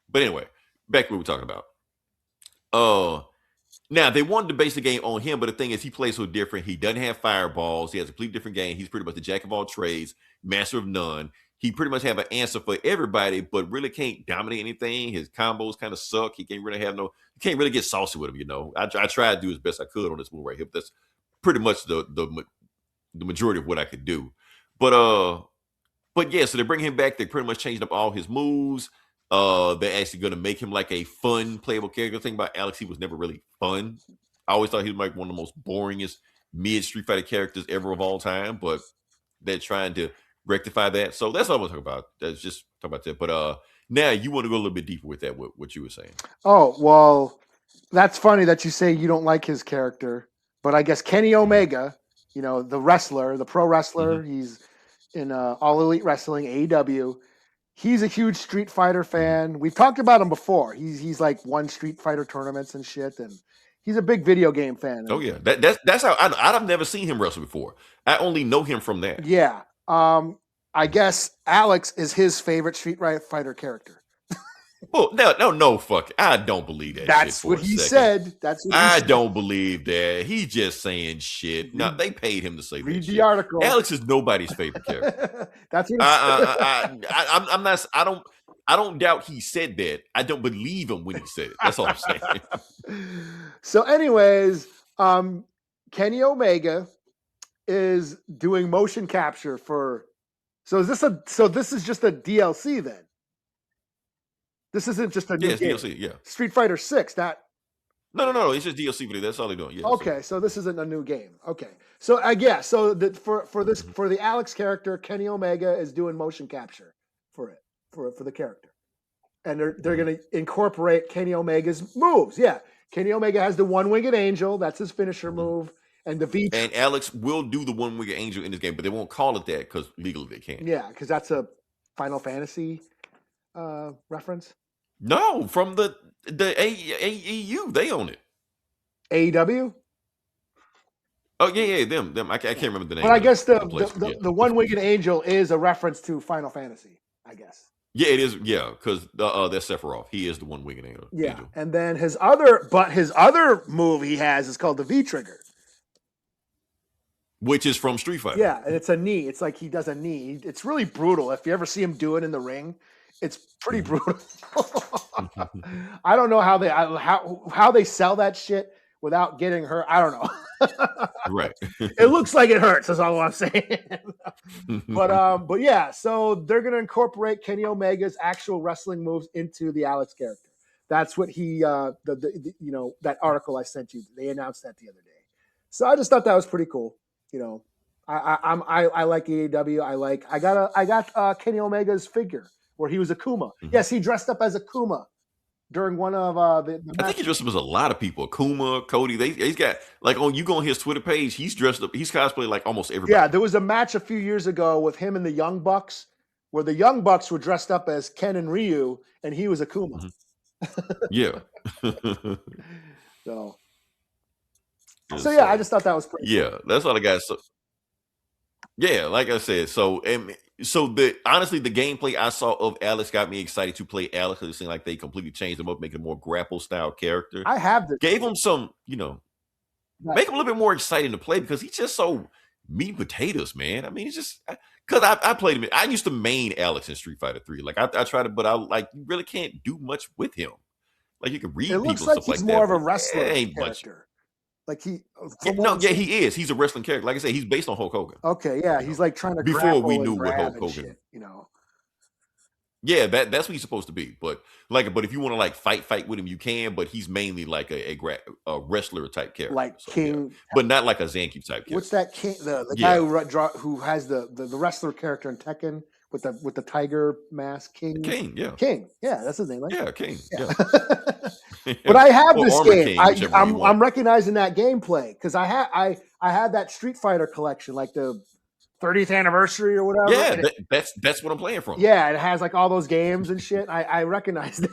But anyway, back to what we're talking about. Now they wanted to base the game on him, but the thing is, he plays so different. He doesn't have fireballs. He has a completely different game. He's pretty much the jack of all trades, master of none. He pretty much have an answer for everybody, but really can't dominate anything. His combos kind of suck. He can't really get saucy with him. You know, I tried to do as best I could on this move right here. But that's pretty much the majority of what I could do. But yeah, so they bring him back. They pretty much changed up all his moves. They're actually going to make him like a fun, playable character. The thing about Alex, he was never really fun. I always thought he was like one of the most boringest mid Street Fighter characters ever of all time, but they're trying to rectify that. So that's all I'm going to talk about. That's just talk about that. But now you want to go a little bit deeper with that, what you were saying. Oh, well, that's funny that you say you don't like his character, but I guess Kenny Omega, you know, the wrestler, the pro wrestler, he's in All Elite Wrestling, AEW. He's a huge Street Fighter fan. We've talked about him before. He's like won Street Fighter tournaments and shit, and he's a big video game fan. Oh yeah, that's how I've never seen him wrestle before. I only know him from that. Yeah. I guess Alex is his favorite Street Fighter character. Oh no, fuck! I don't believe that. That's shit what he said. That's what I don't believe that. He's just saying shit. No, they paid him to say read that the shit. article. Alex is nobody's favorite character. That's what I'm not. I don't doubt he said that. I don't believe him when he said it. That's all I'm saying. So, anyways, Kenny Omega is doing motion capture for. So this is just a DLC then. This isn't just a new game. DLC, yeah. Street Fighter 6, not. No. It's just DLC video. That's all they're doing. Yeah. Okay, so this isn't a new game. Okay, so so for the Alex character, Kenny Omega is doing motion capture for it for the character, and they're going to incorporate Kenny Omega's moves. Yeah, Kenny Omega has the one-winged angel. That's his finisher move, and the V. And Alex will do the one-winged angel in this game, but they won't call it that because legally they can't. Yeah, because that's a Final Fantasy reference. No, from the AEU, they own it. AEW. Oh yeah, them. I can't remember the name. But I guess the one-winged angel is a reference to Final Fantasy. I guess. Yeah, it is. Yeah, because that's Sephiroth. He is the one-winged angel. Yeah, and then his other move he has is called the V trigger, which is from Street Fighter. Yeah, and it's a knee. It's like he does a knee. It's really brutal. If you ever see him do it in the ring, it's pretty brutal. I don't know how they sell that shit without getting hurt. I don't know. Right. It looks like it hurts. That's all I'm saying. But yeah. So they're gonna incorporate Kenny Omega's actual wrestling moves into the Alex character. That's what he that article I sent you. They announced that the other day. So I just thought that was pretty cool. You know, I like AEW. I got Kenny Omega's figure where he was Akuma. Yes, he dressed up as Akuma during one of the I think he dressed up as a lot of people. Akuma, Cody. He's got like you go on his Twitter page. He's dressed up. He's cosplayed like almost everybody. Yeah, there was a match a few years ago with him and the Young Bucks, where the Young Bucks were dressed up as Ken and Ryu, and he was Akuma. Yeah. So yeah, I just thought that was pretty. Yeah, cool. That's all I got. So yeah, like I said, honestly, the gameplay I saw of Alex got me excited to play Alex because it seemed like they completely changed him up, making a more grapple style character. I have this. Gave him some, make him a little bit more exciting to play because he's just so meat and potatoes, man. I mean, it's just because I played him. I used to main Alex in Street Fighter 3. Like I tried to, but I you really can't do much with him. Like you can read people and stuff like that. He's more of a wrestler character. Like he is. He's a wrestling character. Like I said, he's based on Hulk Hogan. Okay, yeah, he's like trying to before we knew what Hulk Hogan. Shit, Yeah, that's what he's supposed to be. But if you want to like fight with him, you can. But he's mainly like a wrestler type character, like King, but not like a Zangief type character. What's that King? The guy who has the wrestler character in Tekken with the tiger mask, King. King, yeah, that's his name, right? Yeah, King. Yeah. But I have this game. I'm recognizing that gameplay because I had that Street Fighter collection, like the 30th anniversary or whatever. Yeah, And that's what I'm playing from. yeah, it has like all those games and shit. I recognize it.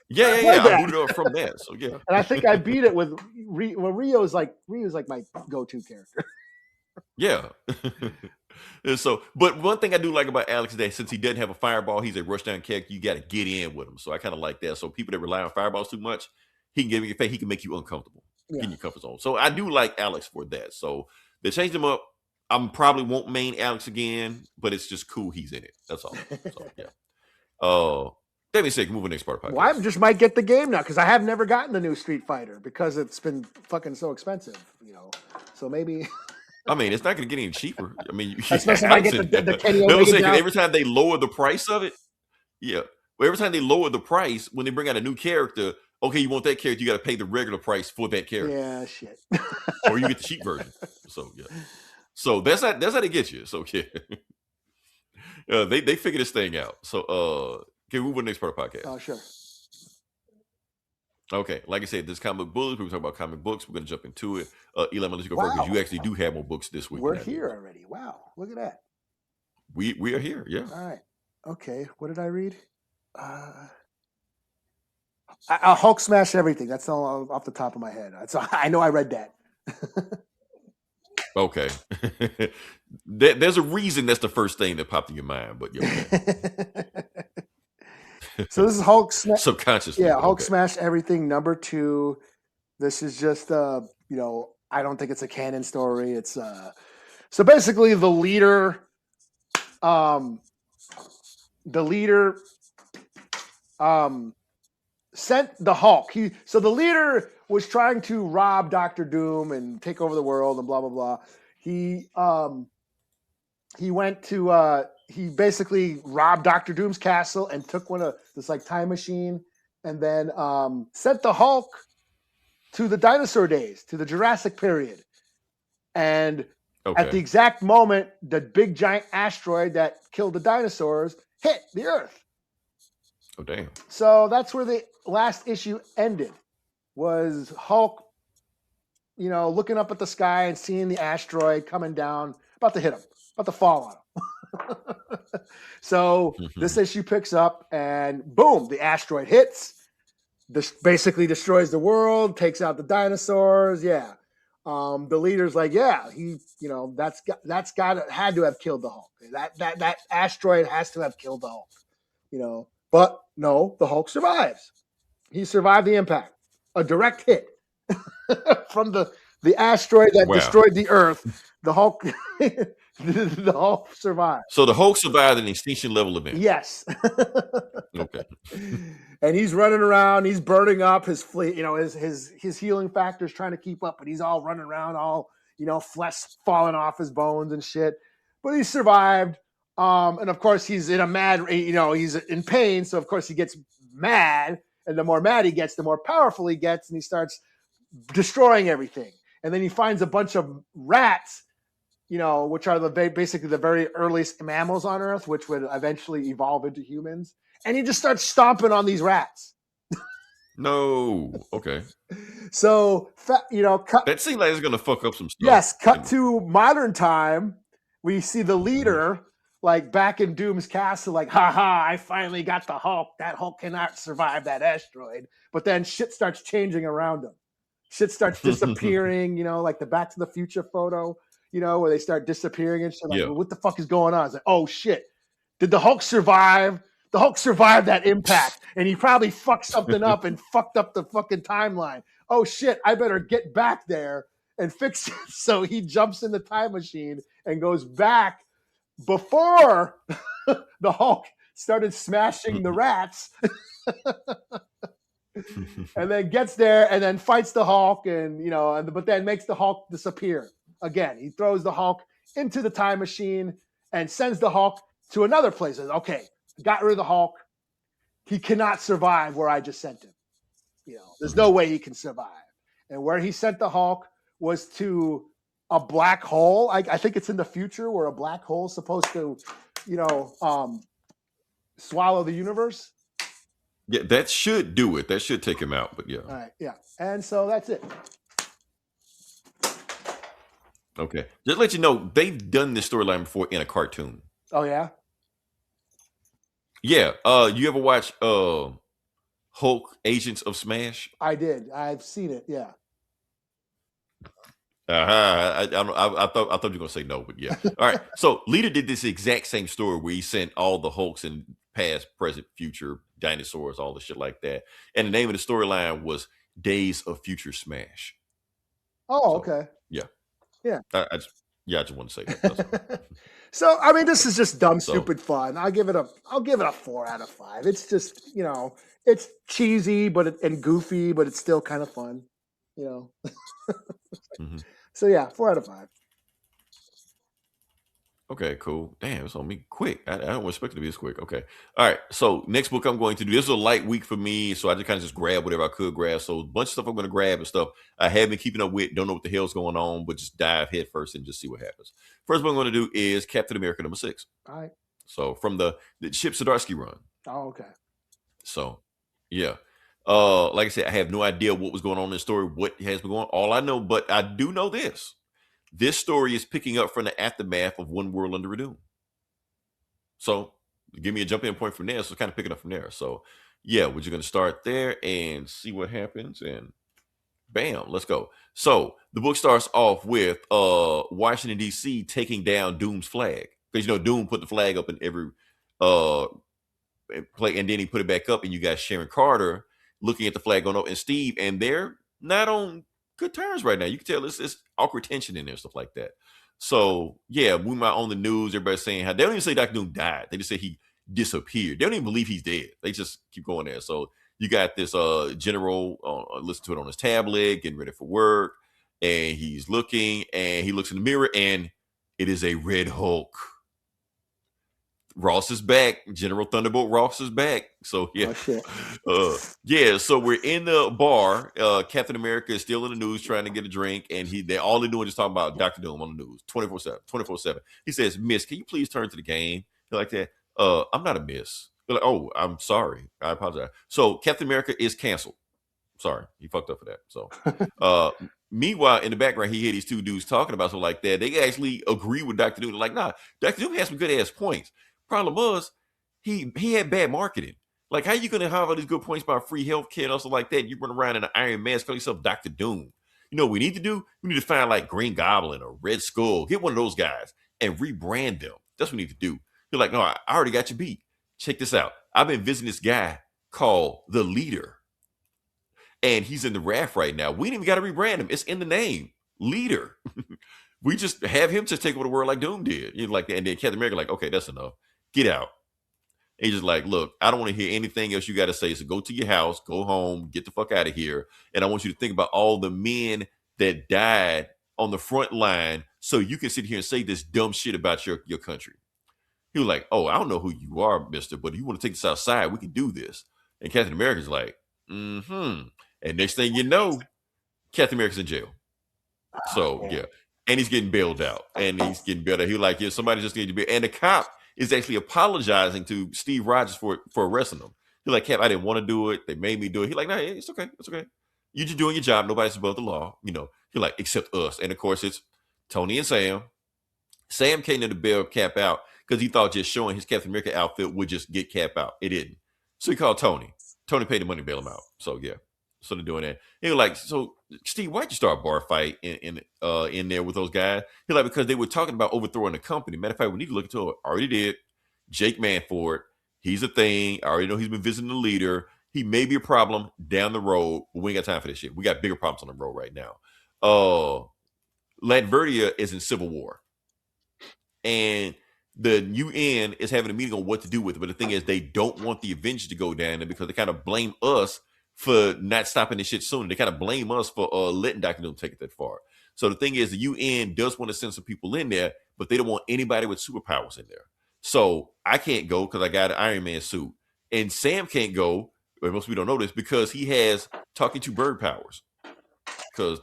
Yeah. I booted up from that. So yeah. And I think I beat it with Rio's like my go-to character. Yeah. And so, but one thing I do like about Alex is that since he doesn't have a fireball, he's a rushdown character. You got to get in with him. So I kind of like that. So people that rely on fireballs too much, he can make you uncomfortable in your comfort zone. So I do like Alex for that. So they changed him up. I probably won't main Alex again, but it's just cool he's in it. That's all. So yeah. Let me say, move on to the next part of the podcast. Well, I just might get the game now because I have never gotten the new Street Fighter because it's been fucking so expensive, So maybe. I mean, it's not going to get any cheaper. I mean, especially if I get the Kenny Omega down. Every time they lower the price of it, every time they lower the price when they bring out a new character, okay, you want that character, you got to pay the regular price for that character. Yeah, shit. Or you get the cheap version. So yeah. So that's how they get you. So yeah, they figure this thing out. So can we move on to the next part of the podcast? Oh, sure. Okay, like I said, this comic book bullet. We were talking about comic books. We're going to jump into it. Eli, I'm going to let you go first because you actually do have more books this week. We're here already. Wow, look at that. We are here. Yeah. All right. Okay. What did I read? Hulk smash everything. That's all off the top of my head. I know I read that. Okay. There's a reason that's the first thing that popped in your mind, but yeah. So this is Hulk smash. Subconsciously. Yeah, Hulk smash everything. Number 2. This is just I don't think it's a canon story. It's so basically the leader sent the Hulk. So the leader was trying to rob Dr. Doom and take over the world and blah blah blah. He went to he basically robbed Dr. Doom's castle and took this like time machine and then sent the Hulk to the dinosaur days, to the Jurassic period. And at the exact moment, the big giant asteroid that killed the dinosaurs hit the Earth. Oh, damn. So that's where the last issue ended, was Hulk, looking up at the sky and seeing the asteroid coming down, about to hit him, about to fall on him. So this issue picks up and boom, the asteroid hits. This basically destroys the world, takes out the dinosaurs. Yeah. The leader's like, yeah, he, had to have killed the Hulk. That asteroid has to have killed the Hulk, But no, the Hulk survives. He survived the impact. A direct hit from the asteroid that destroyed the Earth. The Hulk the Hulk survived. So the Hulk survived an extinction level event. Yes. Okay. And he's running around, he's burning up his fleet, his healing factor's trying to keep up, but he's all running around, all, flesh falling off his bones and shit. But he survived. And of course he's in a mad, he's in pain. So of course he gets mad, and the more mad he gets, the more powerful he gets, and he starts destroying everything. And then he finds a bunch of rats, which are basically the very earliest mammals on Earth, which would eventually evolve into humans. And he just starts stomping on these rats. No. Okay. So, that seems like it's going to fuck up some stuff. Yes. Cut to modern time. We see the leader, like back in Doom's castle, like, haha, I finally got the Hulk. That Hulk cannot survive that asteroid. But then shit starts changing around him. Shit starts disappearing, like the Back to the Future photo, where they start disappearing and shit. Like, well, what the fuck is going on? It's like, oh shit. Did the Hulk survive? The Hulk survived that impact, and he probably fucked something up and fucked up the fucking timeline. Oh shit, I better get back there and fix it. So he jumps in the time machine and goes back before the Hulk started smashing the rats. And then gets there and then fights the Hulk but then makes the Hulk disappear again. He throws the Hulk into the time machine and sends the Hulk to another place. Says, okay, got rid of the Hulk. He cannot survive where I just sent him. There's no way he can survive. And where he sent the Hulk was to a black hole. I think it's in the future where a black hole is supposed to, swallow the universe. Yeah, that should do it. That should take him out, but yeah. All right, yeah. And so that's it. Okay. Just let you know, they've done this storyline before in a cartoon. Oh yeah, Yeah. You ever watch Hulk Agents of Smash? I did. I've seen it. Yeah. I thought you were gonna say no, but yeah. All right. So Leader did this exact same story where he sent all the Hulks in past, present, future, dinosaurs, all the shit like that. And the name of the storyline was Days of Future Smash. Oh, So, okay. Yeah. Yeah. I just want to say that. That's all. So I mean, this is just dumb, So- stupid fun. I'll give it a 4 out of 5. It's just, it's cheesy, and goofy, but it's still kind of fun. Mhm. So yeah, 4 out of 5. Okay, cool. Damn, it's on me quick. I don't expect it to be this quick. Okay. All right. So next book I'm going to do. This is a light week for me. So I just kind of just grab whatever I could grab. So a bunch of stuff I'm going to grab and stuff I have been keeping up with. Don't know what the hell's going on, but just dive head first and just see what happens. First book I'm going to do is Captain America #6. All right. So from the Chip Zdarsky run. Oh, okay. So yeah. Like I said, I have no idea what was going on in the story, what has been going on. All I know, but I do know this. This story is picking up from the aftermath of One World Under Doom. So give me a jump in point from there. So kind of picking up from there. So yeah, we're just going to start there and see what happens. And bam, let's go. So the book starts off with Washington, D.C. taking down Doom's flag. Because, Doom put the flag up in every play, and then he put it back up, and you got Sharon Carter looking at the flag going up, and Steve, and they're not on good terms right now. You can tell it's awkward tension in there, stuff like that. So yeah, we might on the news, everybody's saying how they don't even say Dr. Doom died. They just say he disappeared. They don't even believe he's dead. They just keep going there. So you got this general listen to it on his tablet, getting ready for work, and he's looking, and he looks in the mirror, and it is a Red Hulk. Ross is back. General Thunderbolt Ross is back. So yeah. Oh, shit. Yeah, so we're in the bar. Captain America is still in the news trying to get a drink, and all they're doing is talking about Dr. Doom on the news 24/7. He says, "Miss, can you please turn to the game?" They're like that. I'm not a miss. They're like, "Oh, I'm sorry. I apologize." So Captain America is canceled. Sorry, he fucked up for that. So meanwhile, in the background, he hear these two dudes talking about something like that. They actually agree with Dr. Doom. They're like, nah, Dr. Doom has some good ass points. Problem was, he had bad marketing. Like, how you gonna have all these good points about free healthcare and also like that? You run around in an Iron Man, call yourself Dr. Doom. You know what we need to do? We need to find like Green Goblin or Red Skull. Get one of those guys and rebrand them. That's what we need to do. You're like, no, I already got you beat. Check this out. I've been visiting this guy called the Leader. And he's in the raft right now. We didn't even got to rebrand him. It's in the name. Leader. We just have him just take over the world like Doom did. Like, and then Captain America like, okay, that's enough. Get out. And he's just like, look, I don't want to hear anything else you got to say. So go to your house, go home, get the fuck out of here. And I want you to think about all the men that died on the front line so you can sit here and say this dumb shit about your country. He was like, oh, I don't know who you are, mister, but if you want to take this outside, we can do this. And Captain America's like, mm-hmm. And next thing you know, Captain America's in jail. So yeah. And he's getting bailed out. And he's getting bailed out. He's like, yeah, somebody just needs to be. And the cop is actually apologizing to Steve Rogers for arresting him. He's like, Cap, I didn't want to do it. They made me do it. He's like, no, it's okay. It's okay. You're just doing your job. Nobody's above the law. He's like, except us. And of course, it's Tony and Sam. Sam came in to bail Cap out because he thought just showing his Captain America outfit would just get Cap out. It didn't. So he called Tony. Tony paid the money to bail him out. So yeah. So they're doing that. He was like, so Steve, why'd you start a bar fight in there with those guys? He's like, because they were talking about overthrowing the company. Matter of fact, we need to look into it. Already did. Jake Manford, he's a thing. I already know he's been visiting the Leader. He may be a problem down the road, but we ain't got time for this shit. We got bigger problems on the road right now. Latveria is in civil war. And the UN is having a meeting on what to do with it. But the thing is, they don't want the Avengers to go down there because they kind of blame us for not stopping this shit sooner. They kind of blame us for letting Dr. Doom take it that far. So the thing is, the UN does want to send some people in there, but they don't want anybody with superpowers in there. So I can't go because I got an Iron Man suit. And Sam can't go, or most people don't know this, because he has talking to bird powers. Because,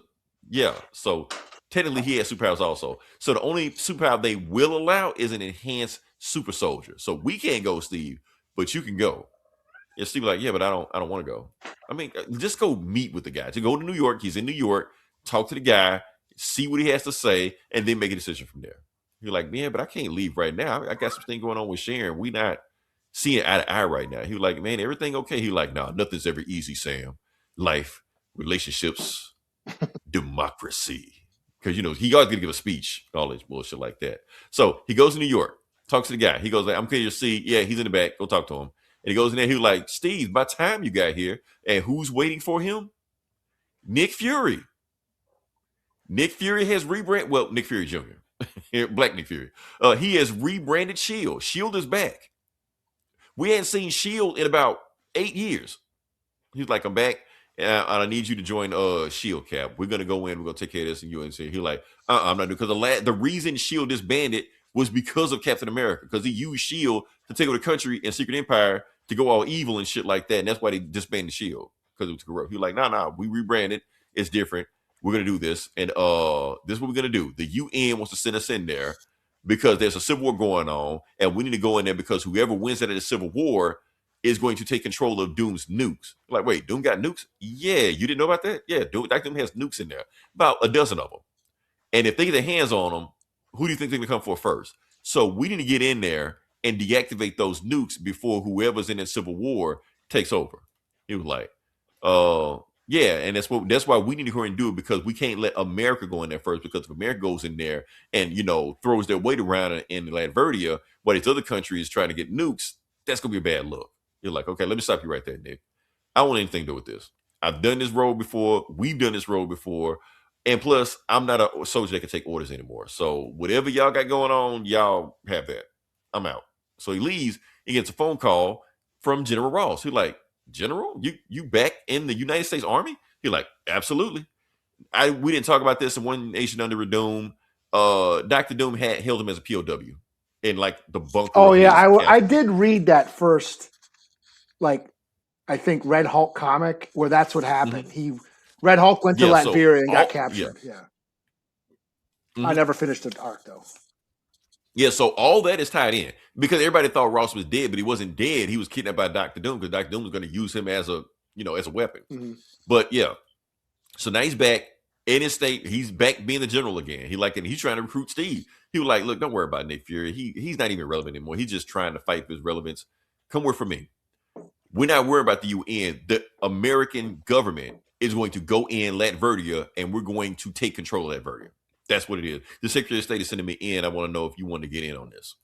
yeah, so technically he has superpowers also. So the only superpower they will allow is an enhanced super soldier. So we can't go, Steve, but you can go. And Steve like, yeah, but I don't want to go. I mean, just go meet with the guy. To go to New York, he's in New York, talk to the guy, see what he has to say, and then make a decision from there. You're like, man, but I can't leave right now. I got something going on with Sharon. We not seeing eye to eye right now. He was like, man, everything okay? He like, no, nothing's ever easy, Sam. Life, relationships, democracy. Because, you know, he always going to give a speech, all this bullshit like that. So he goes to New York, talks to the guy. He goes like, I'm clear your seat. Yeah, he's in the back. Go talk to him. And he goes in there. He was like, Steve, by the time you got here, and who's waiting for him? Nick Fury. Nick Fury has rebranded. Well, Nick Fury Jr. Black Nick Fury. He has rebranded S.H.I.E.L.D. S.H.I.E.L.D. is back. We hadn't seen S.H.I.E.L.D. in about 8 years. He's like, I'm back. And I need you to join S.H.I.E.L.D. Cap. We're gonna go in. We're gonna take care of this. And you and say, he's like, I'm not doing, because the reason S.H.I.E.L.D. disbanded was because of Captain America, because he used S.H.I.E.L.D. to take over the country and Secret Empire to go all evil and shit like that. And that's why they disbanded S.H.I.E.L.D. because it was corrupt. He was like, nah, we rebranded. It's different. We're gonna do this, and this is what we're gonna do. The UN wants to send us in there because there's a civil war going on, and we need to go in there because whoever wins out of the civil war is going to take control of Doom's nukes. Like, wait, Doom got nukes? Yeah, you didn't know about that? Yeah, Doom has nukes in there, about a dozen of them. And if they get their hands on them, who do you think they're gonna come for first? So we need to get in there and deactivate those nukes before whoever's in that civil war takes over. He was like, yeah, and that's why we need to go and do it, because we can't let America go in there first, because if America goes in there and, you know, throws their weight around in Latveria, while these other countries trying to get nukes, that's gonna be a bad look. You're like, okay, let me stop you right there, Nick. I don't want anything to do with this. I've done this role before. We've done this role before. And plus, I'm not a soldier that can take orders anymore. So whatever y'all got going on, y'all have that. I'm out. So he leaves. He gets a phone call from General Ross. He's like, General, you back in the United States Army? He's like, absolutely. We didn't talk about this in One Nation Under Doom. Dr. Doom had held him as a POW in like the bunker. Oh yeah, I did read that first, like, I think Red Hulk comic where that's what happened. Mm-hmm. Red Hulk went to Latveria and got captured. Yeah. Mm-hmm. I never finished the arc though. Yeah, so all that is tied in, because everybody thought Ross was dead, but he wasn't dead. He was kidnapped by Dr. Doom, because Dr. Doom was going to use him as a weapon. Mm-hmm. But yeah, so now he's back in his state. He's back being the general again. He's trying to recruit Steve. He was like, look, don't worry about Nick Fury. He's not even relevant anymore. He's just trying to fight for his relevance. Come work for me. We're not worried about the UN. The American government is going to go in Latveria, and we're going to take control of Latveria. That's what it is. The Secretary of State is sending me in. I want to know if you want to get in on this.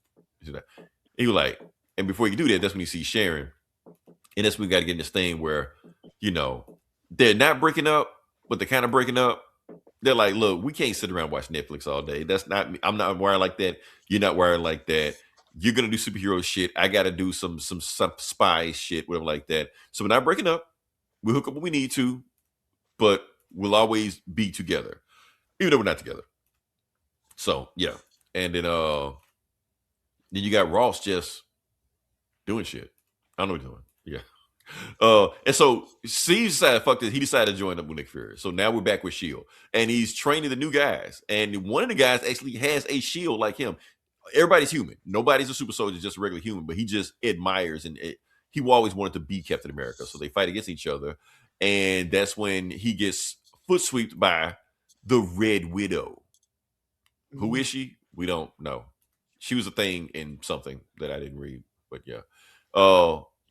He was like, and before you do that, that's when you see Sharon. And that's when we got to get in this thing where, you know, they're not breaking up, but they're kind of breaking up. They're like, look, we can't sit around and watch Netflix all day. That's not me. I'm not wired like that. You're not wired like that. You're going to do superhero shit. I got to do some spy shit, whatever like that. So we're not breaking up. We hook up when we need to, but we'll always be together, even though we're not together. So yeah, and then you got Ross just doing shit. I don't know what he's doing. Yeah. And so Steve decided, fuck this. He decided to join up with Nick Fury. So now we're back with S.H.I.E.L.D. And he's training the new guys. And one of the guys actually has a shield like him. Everybody's human. Nobody's a super soldier, just a regular human. But he just admires and he always wanted to be Captain America. So they fight against each other. And that's when he gets foot swept by the Red Widow. Who is she? We don't know. She was a thing in something that I didn't read, but yeah.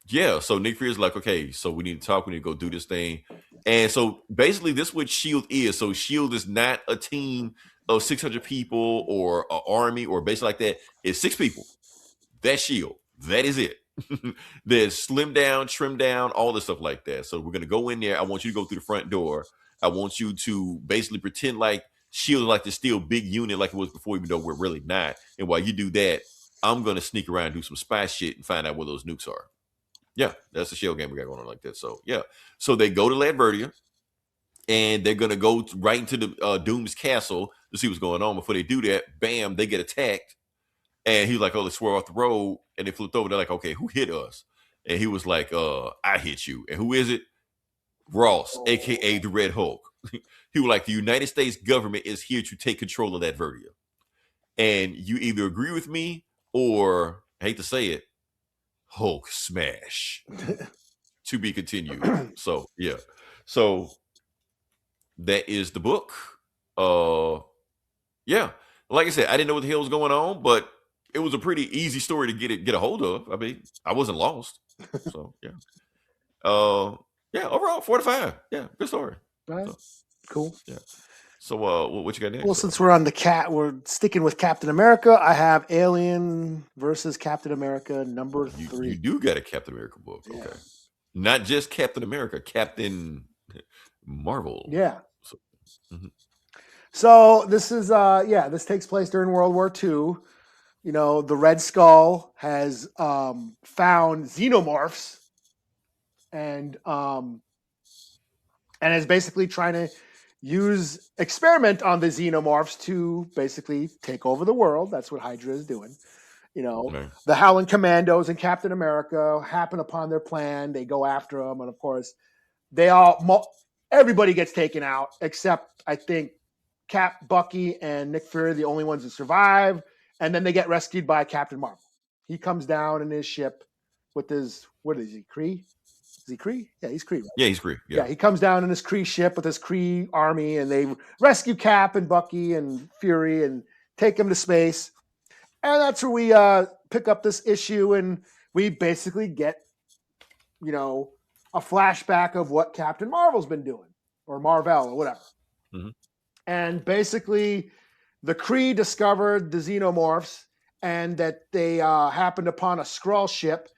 Yeah, so Nick Fury's like, okay, so we need to talk, we need to go do this thing. And so basically this is what S.H.I.E.L.D. is. So S.H.I.E.L.D. is not a team of 600 people or an army or basically like that. It's 6 people. That's S.H.I.E.L.D. That is it. There's slim down, trim down, all this stuff like that. So we're going to go in there. I want you to go through the front door. I want you to basically pretend like S.H.I.E.L.D. like this still big unit like it was before, even though we're really not. And while you do that, I'm going to sneak around and do some spy shit and find out where those nukes are. Yeah, that's the S.H.I.E.L.D. game we got going on like that. So, yeah. So they go to Latveria, and they're going to go right into the Doom's castle to see what's going on. Before they do that, bam, they get attacked. And he's like, oh, let's swerve off the road. And they flipped over. They're like, okay, who hit us? And he was like, I hit you. And who is it? Ross, a.k.a. the Red Hulk. He was like, the United States government is here to take control of Latveria. And you either agree with me or, I hate to say it, Hulk smash. To be continued. So, yeah. So, that is the book. Yeah, like I said, I didn't know what the hell was going on, but it was a pretty easy story to get a hold of. I mean, I wasn't lost, so yeah. Yeah, overall 4 to 5. Yeah, good story. Right. So, Cool. yeah. So, what you got next? Well, since we're on we're sticking with Captain America. I have Alien versus Captain America number 3. You do got a Captain America book, Yeah. okay? Not just Captain America, Captain Marvel. Yeah. So, mhm. So this is this takes place during World War II. You know, the Red Skull has found xenomorphs and is basically trying to experiment on the xenomorphs to basically take over the world. That's what Hydra is doing. You know, Okay. the Howling Commandos and Captain America happen upon their plan. They go after them, and of course, everybody gets taken out except I think Cap, Bucky, and Nick Fury are the only ones who survive, and then they get rescued by Captain Marvel. He comes down in his ship with his what is he, Kree? Is he Kree? Yeah, he's Kree. Right? Yeah, he's Kree. Yeah, he comes down in his Kree ship with his Kree army, and they rescue Cap and Bucky and Fury and take him to space. And that's where we pick up this issue, and we basically get, you know, a flashback of what Captain Marvel's been doing, or Marvel, or whatever. Mm-hmm. And basically, the Kree discovered the xenomorphs, and that they happened upon a Skrull ship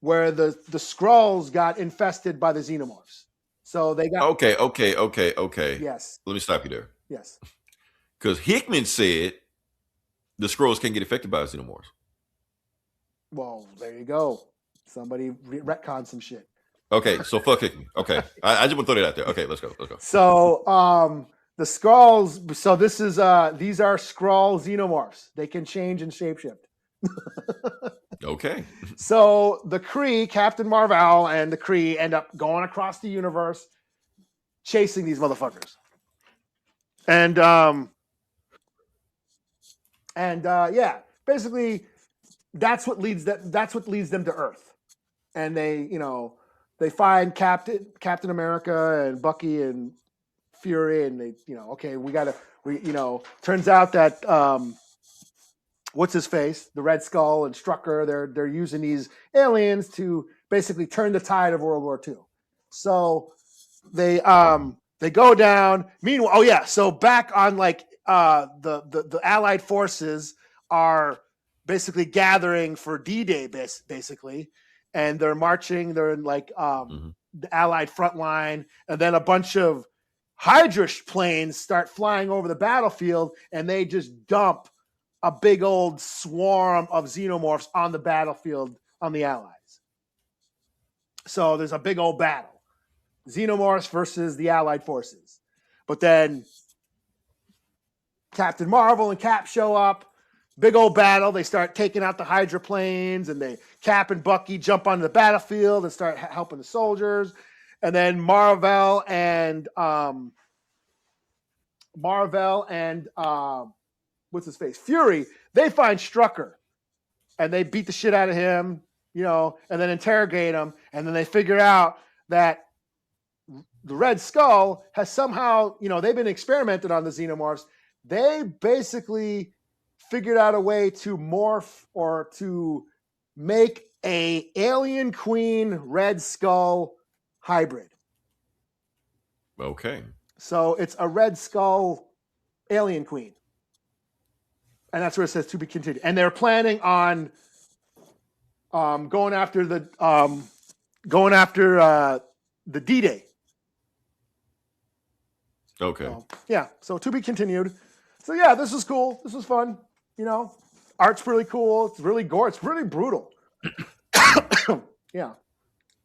where the Skrulls got infested by the xenomorphs. So they got Okay. Yes. Let me stop you there. Yes. Because Hickman said the Skrulls can't get affected by xenomorphs. Well, there you go. Somebody retconned some shit. Okay, so fuck Hickman. Okay, I just want to throw that out there. Okay, let's go. So the Skrulls. So this is these are Skrull xenomorphs. They can change and shapeshift. Okay. So the Kree, Captain Marvel, and the Kree end up going across the universe, chasing these motherfuckers. And basically, that's what leads them to Earth. And they find Captain America and Bucky and Fury, and they, turns out that what's his face, the Red Skull and Strucker, they're using these aliens to basically turn the tide of World War II. So they go down. Meanwhile, so back on the Allied forces are basically gathering for D-Day, basically, and they're marching. They're in the Allied front line, and then a bunch of Hydra planes start flying over the battlefield, and they just dump a big old swarm of xenomorphs on the battlefield on the Allies. So there's a big old battle. Xenomorphs versus the Allied forces. But then Captain Marvel and Cap show up. Big old battle. They start taking out the Hydra planes, and Cap and Bucky jump onto the battlefield and start helping the soldiers. And then Marvel and what's his face? Fury, they find Strucker, and they beat the shit out of him, and then interrogate him, and then they figure out that the Red Skull has somehow, they've been experimented on the xenomorphs. They basically figured out a way to morph or to make a alien queen Red Skull hybrid. Okay. So it's a Red Skull alien queen. And that's where it says to be continued. And they're planning on going after the D-Day. Okay. So to be continued. So yeah, this is cool. This is fun. Art's really cool. It's really gore. It's really brutal. Yeah,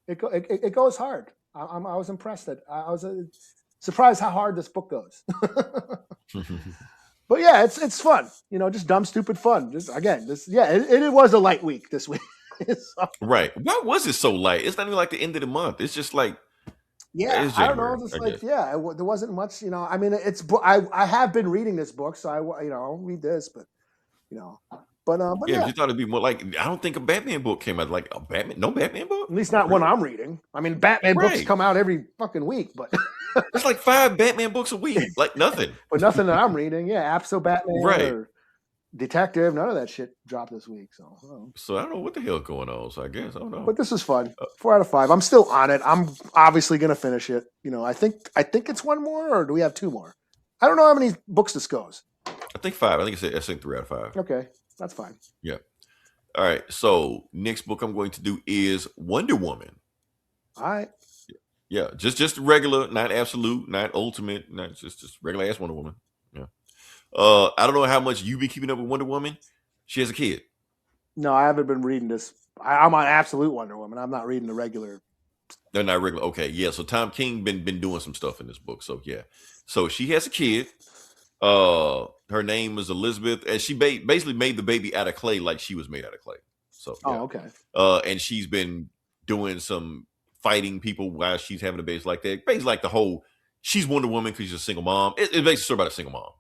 it goes hard. I was impressed that I was surprised how hard this book goes. But yeah, it's fun. Just dumb, stupid fun. Just again, it was a light week this week. So, right. Why was it so light? It's not even like the end of the month. It's just like it's I don't know. Just there wasn't much. I mean, I have been reading this book, so I'll read this, but But Yeah, yeah, you thought it'd be more like I don't think a Batman book came out like no Batman book. at least not one I'm reading. I mean, Batman books Right. come out every fucking week, but It's like 5 Batman books a week, like nothing. but nothing that I'm reading. Yeah, Apso Batman Right. or Detective, none of that shit dropped this week. So, I don't know. So I don't know what the hell's going on. So I guess I don't know. But this is fun. 4 out of 5. I'm still on it. I'm obviously gonna finish it. You know, I think it's one more, or do we have 2 more? I don't know how many books this goes. I think 5. I think it's 3 out of 5. Okay, that's fine. Yeah. All right. So next book I'm going to do is Wonder Woman. All right. Yeah, just regular, not absolute, not ultimate, not just regular ass Wonder Woman. Yeah. I don't know how much you've been keeping up with Wonder Woman. She has a kid. No, I haven't been reading this. I'm on Absolute Wonder Woman. I'm not reading the regular. They're not regular. Okay, yeah. So Tom King been doing some stuff in this book. So yeah. So she has a kid. Her name is Elizabeth, and she basically made the baby out of clay, like she was made out of clay. So yeah. Oh, okay. And she's been doing some fighting people while she's having a baby like that. Basically, like the whole she's Wonder Woman because she's a single mom. It's basically a story about a single mom.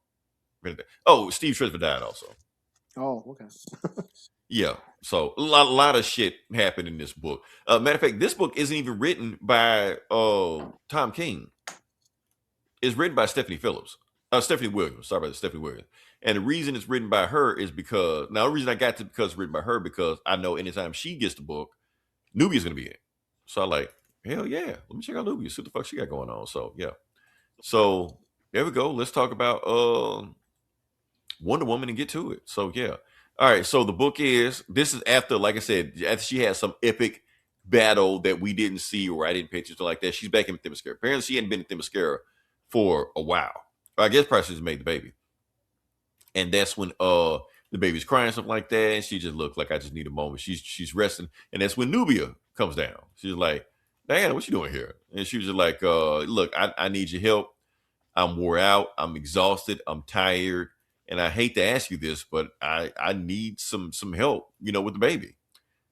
Oh, Steve Trevor died also. Oh, okay. Yeah. So a lot of shit happened in this book. Matter of fact, this book isn't even written by Tom King. It's written by Stephanie Williams. Sorry about that, Stephanie Williams. And the reason it's written by her is because now the reason I got to because it's written by her because I know anytime she gets the book, Nubia's gonna be in. So I'm like, hell yeah, let me check out Nubia, see what the fuck she got going on. So yeah. So there we go. Let's talk about Wonder Woman and get to it. So yeah. All right. So the book this is after, like I said, after she had some epic battle that we didn't see or I didn't pay attention to like that. She's back in Themyscira. Apparently she hadn't been in Themyscira for a while. I guess probably she's made the baby. And that's when the baby's crying, something like that. And she just looked like I just need a moment. She's resting. And that's when Nubia comes down. She's like, Diana, what you doing here? And she was just like, look, I need your help. I'm wore out. I'm exhausted. I'm tired. And I hate to ask you this, but I need some help, with the baby.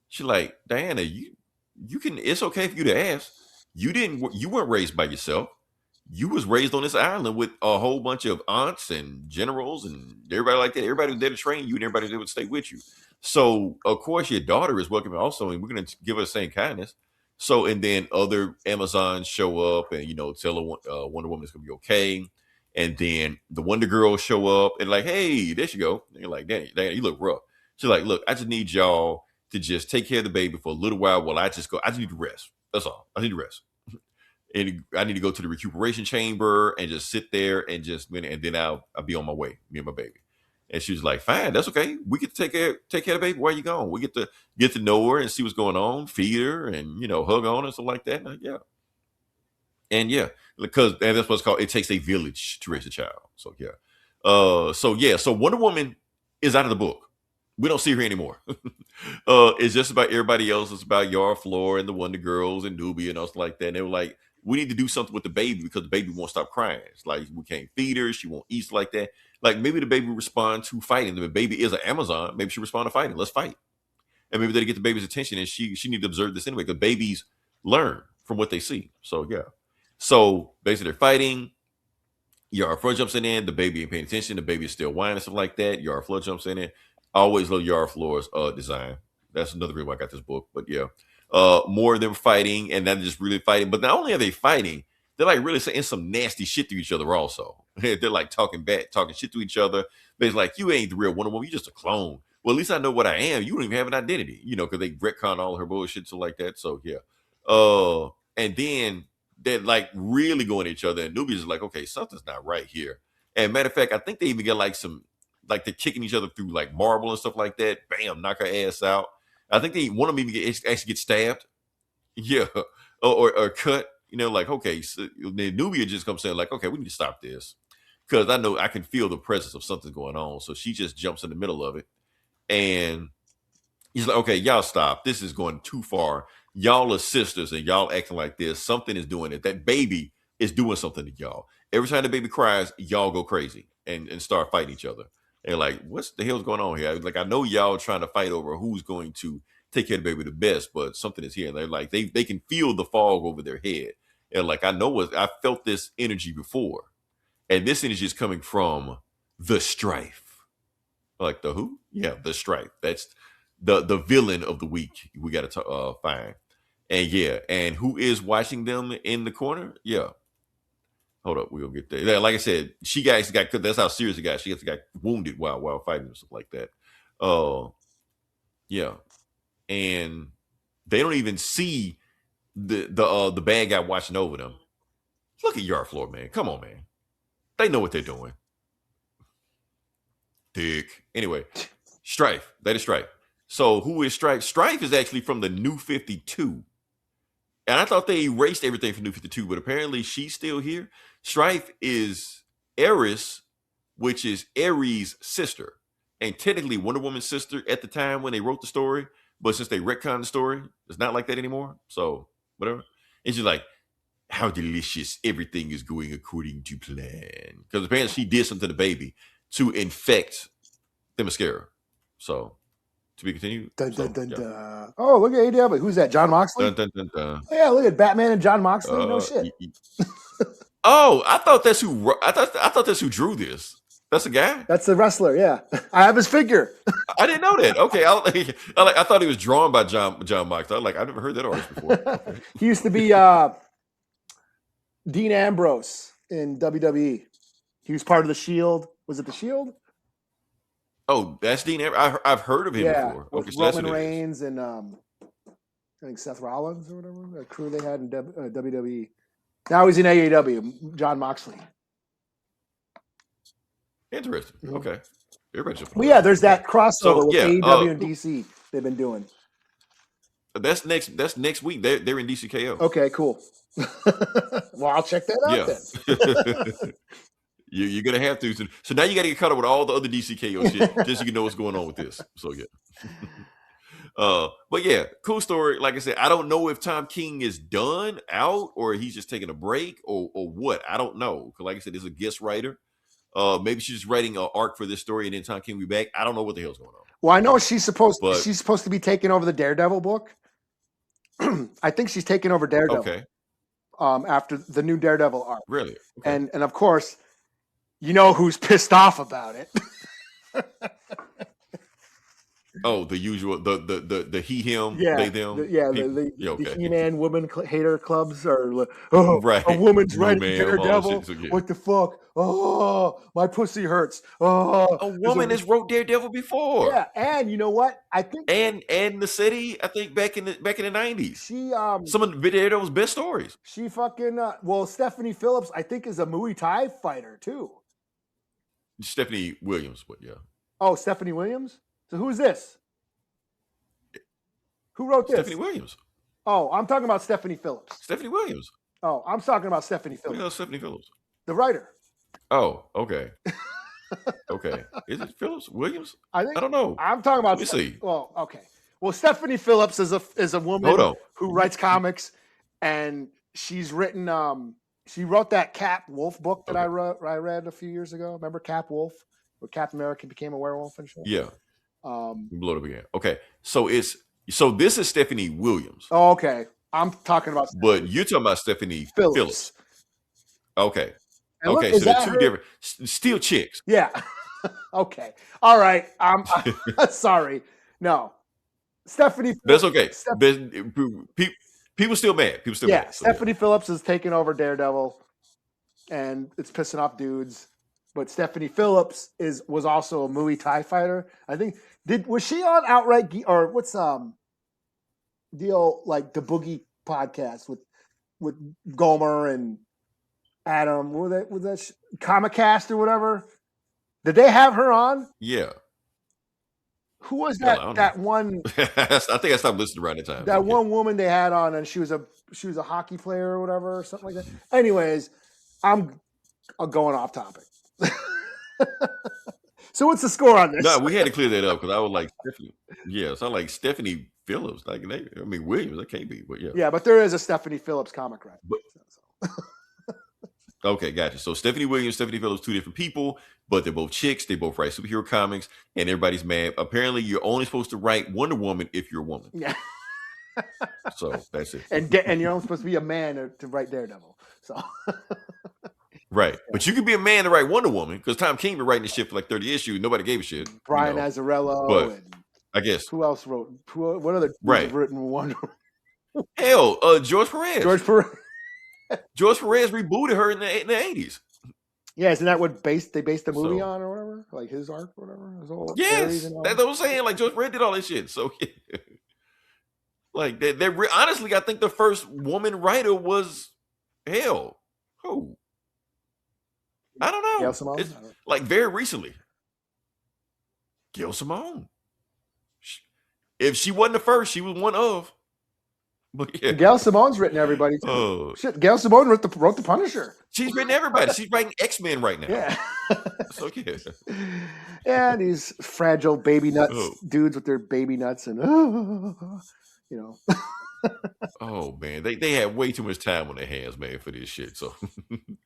She's like, Diana, you can, it's okay for you to ask. You weren't raised by yourself. You was raised on this island with a whole bunch of aunts and generals and everybody like that. Everybody was there to train you and everybody that would stay with you. So of course your daughter is welcome also, and we're going to give her the same kindness. So, and then other Amazons show up and, tell her Wonder Woman is going to be okay. And then the Wonder Girls show up and like, hey, there she go. And you're like, Danny, you look rough. She's like, look, I just need y'all to just take care of the baby for a little while while I just need to rest. That's all. I need to rest. And I need to go to the recuperation chamber and just sit there and then I'll be on my way, me and my baby. And she was like, fine, that's okay. We get to take care of the baby. Where you going? We get to know her and see what's going on, feed her and, hug on her and stuff like that. And yeah. And yeah, and that's what's called, it takes a village to raise a child. So yeah. So Wonder Woman is out of the book. We don't see her anymore. It's just about everybody else. It's about Yara Flor and the Wonder Girls and Nubia and stuff like that. And they were like, we need to do something with the baby because the baby won't stop crying. It's like we can't feed her. She won't eat like that. Like maybe the baby respond to fighting. The baby is an Amazon. Maybe she respond to fighting. Let's fight. And maybe they get the baby's attention and she need to observe this anyway because babies learn from what they see. So yeah. So basically they're fighting. Yara Flor jumps in. The baby ain't paying attention. The baby is still whining and stuff like that. Yara Flor jumps in. I always love Yara Flor's design. That's another reason why I got this book. But yeah. More of them fighting and not just really fighting. But not only are they fighting, they're like really saying some nasty shit to each other also. They're like talking shit to each other. But it's like, you ain't the real Wonder Woman. You're just a clone. Well, at least I know what I am. You don't even have an identity, because they retcon all her bullshit, so like that. So yeah. And then they're like really going at each other. And Nubia's like, okay, something's not right here. And matter of fact, I think they even get like they're kicking each other through like marble and stuff like that. Bam, knock her ass out. I think one of them even actually get stabbed. Yeah. Or cut. Like, okay, so then Nubia just comes saying like, okay, we need to stop this. Because I know I can feel the presence of something going on. So she just jumps in the middle of it. And he's like, okay, y'all stop. This is going too far. Y'all are sisters and y'all acting like this. Something is doing it. That baby is doing something to y'all. Every time the baby cries, y'all go crazy and start fighting each other. And like, what's the hell's going on here? Like, I know y'all trying to fight over who's going to take care of the baby the best, but something is here. And they're like, they can feel the fog over their head. And like, I felt this energy before. And this energy is coming from the strife. Like the who? Yeah, the Strife. That's the villain of the week. We got to find. And yeah, and who is watching them in the corner? Yeah. Hold up, we'll get there. Yeah, like I said, she got that's how serious it got. She got wounded while fighting and stuff like that. Yeah. And they don't even see the bad guy watching over them. Look at Yard Floor, man. Come on, man. They know what they're doing. Dick. Anyway, Strife. That is Strife. So who is Strife? Strife is actually from the New 52. And I thought they erased everything from New 52, but apparently she's still here. Strife is Eris, which is Ares' sister. And technically Wonder Woman's sister at the time when they wrote the story. But since they retconned the story, it's not like that anymore. So, whatever. And she's like, how delicious. Everything is going according to plan. Because apparently she did something to the baby to infect the mascara. So, to be continued. Dun, dun, So, dun, yeah. dun. Oh, look at ADW. Who's that? John Moxley? Dun, dun, dun, dun. Oh, yeah, look at Batman and John Moxley. No shit. Oh, I thought that's who. I thought that's who drew this. That's a guy. That's the wrestler. Yeah, I have his figure. I didn't know that. Okay, I thought he was drawn by John Moxley. I was like, I've never heard that artist before. Okay. He used to be Dean Ambrose in WWE. He was part of the Shield. Was it the Shield? Oh, that's Dean. I've heard of him before. With Okay, so that's Roman who it is. Reigns and I think Seth Rollins or whatever, a crew they had in WWE. Now he's in AEW. John Moxley. Interesting. Okay, everybody should. Well, yeah, there's that crossover So, with yeah, AEW and DC. They've been doing. That's next week. They're in DCKO. Okay, cool. Well, I'll check that out then. You're gonna have to. So now you got to get caught up with all the other DCKO shit, just so you know what's going on with this. So yeah. But yeah, cool story. Like I said, I don't know if Tom King is done out or he's just taking a break or what. I don't know. Because like I said, there's a guest writer. Maybe she's just writing an arc for this story and then Tom King will be back. I don't know what the hell's going on. Well, I know she's supposed But- to be taking over the Daredevil book. I think she's taking over Daredevil. Okay, After the new Daredevil arc. really? Okay. And of course, you know who's pissed off about it. Oh, the usual, the he, him, Yeah, they, them. people? the He-Man woman hater clubs are like, oh, Right. a woman's No, writing ma'am, all that Daredevil. shit, so, yeah. What the fuck? Oh, my pussy hurts. Oh, A woman has wrote Daredevil before. yeah, and you know what? I think And the city, I think back in the 90s. she Some of the Daredevil's best stories. she fucking well, Stephanie Phillips, I think, is a Muay Thai fighter too. Stephanie Williams, but yeah. Oh, Stephanie Williams. So who's this? Who wrote this? Stephanie Williams. Oh, I'm talking about Stephanie Phillips. Stephanie Williams. Oh, I'm talking about Stephanie Who the Phillips, hell is Stephanie Phillips? the writer. Oh, okay. Okay. Is it Phillips? Williams? I think I don't know. I'm talking about. Let me see. Well, okay. Well, Stephanie Phillips is a woman Hold on. who writes comics, and she's written. She wrote that Cap Wolf book that I read a few years ago. Remember Cap Wolf, where Captain America became a werewolf and shit. Yeah. Um. We blow it up again. Okay. So this is Stephanie Williams, Oh, okay. I'm talking about. but you're talking about Stephanie Phillips. Okay. And look, Okay. is So they're that two her? different. Still chicks. Yeah. Okay. All right. I'm sorry. No. Stephanie. That's okay. Steph- People still mad. People still yeah. mad. So, Stephanie Phillips is taking over Daredevil, and it's pissing off dudes. But Stephanie Phillips was also a Muay Thai fighter. I think was she on Outright or what's deal like the Boogie podcast with Gomer and Adam? Was that Comicast or whatever? Did they have her on? Yeah. Who was Hell, I don't that one? I think I stopped listening around the time. That one woman they had on, and she was a hockey player or whatever, or something like that. Anyways, I'm going off topic. So what's the score on this? No, we had to clear that up because I was like Stephanie. Yeah, so I like Stephanie Phillips. Like Williams, that can't be, but yeah. Yeah, but there is a Stephanie Phillips comic, right? Okay, gotcha. So Stephanie Williams, Stephanie Phillips, two different people, but they're both chicks. They both write superhero comics, and everybody's mad. Apparently, you're only supposed to write Wonder Woman if you're a woman. Yeah. So that's it. And you're only supposed to be a man to write Daredevil. So Right. But you could be a man to write Wonder Woman because Tom King been writing this shit for like 30 issues. Nobody gave a shit. Brian Azzarello But and I guess. who else wrote? What other dudes Right. have written Wonder Woman? Hell, George Perez. George Perez. George Perez rebooted her in the 80s. Yeah, isn't that what they based the movie So- on or whatever? Like his arc or whatever? His whole Yes. series and all That's what I'm saying. Like George Perez did all this shit. So yeah. Like honestly, I think the first woman writer was hell. Who? I don't know. Gail Simone? It's like very recently. Gail Simone. If she wasn't the first, she was one of. But yeah. Gail Simone's written everybody too. Shit, Gail Simone wrote the Punisher. She's written everybody. She's writing X-Men right now. Yeah. So yeah. Yeah, these fragile baby nuts Oh. dudes with their baby nuts and you know. Oh man, they had way too much time on their hands, man, for this shit. So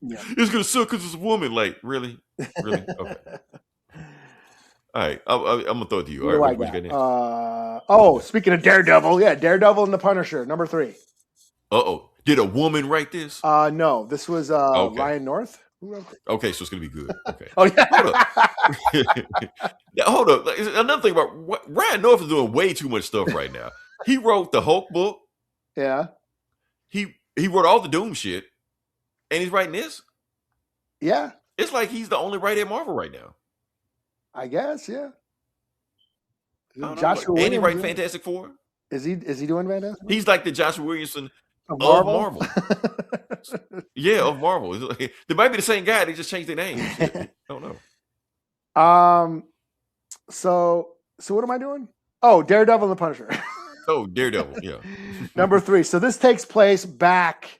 Yeah. it's gonna suck because it's a woman. Like really? Okay. All right, I'm gonna throw it to you. All right, what you got next? Speaking of Daredevil, yeah, Daredevil and the Punisher, number 3. Did a woman write this? No, this was Okay. Ryan North. Who wrote it? Okay, so it's gonna be good. Okay. Oh yeah. Now, hold up. Another thing about Ryan North is doing way too much stuff right now. He wrote the Hulk book. Yeah. He wrote all the Doom shit, and he's writing this. Yeah, It's like he's the only writer at Marvel right now. I guess, yeah. I don't know. Joshua And he Williams writing doing- Fantastic Four. Is he doing Fantastic? He's like the Joshua Williamson Of of Marvel. Yeah, of Marvel. It's like- they might be the same guy. They just changed their names. I don't know. So what am I doing? Oh, Daredevil and the Punisher. Oh, Daredevil. Yeah. Number 3. So this takes place back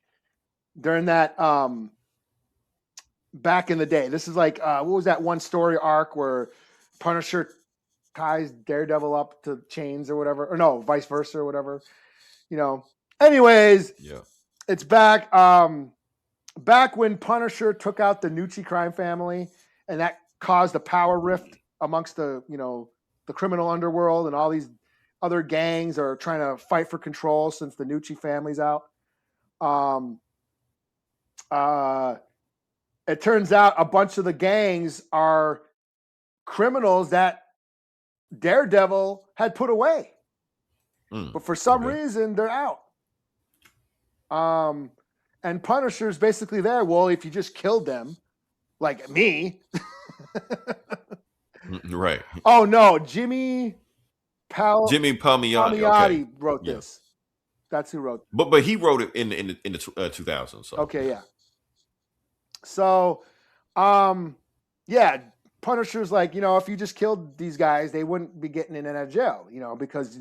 during that back in the day. This is like what was that one story arc where Punisher ties Daredevil up to chains or whatever, or no, vice versa or whatever. You know. Anyways, Yeah. it's back back when Punisher took out the Nucci crime family, and that caused a power rift amongst the criminal underworld, and all these other gangs are trying to fight for control since the Nucci family's out. It turns out a bunch of the gangs are criminals that Daredevil had put away, but for some reason they're out. And Punisher's basically there. Well, if you just killed them, like me. Right. Oh no, Jimmy Palmiotti. Palmiotti Okay. wrote Yeah. this. That's who wrote. But he wrote it in the 2000s. So. Okay, yeah. So, yeah, Punisher's like, if you just killed these guys, they wouldn't be getting in and out of jail, because,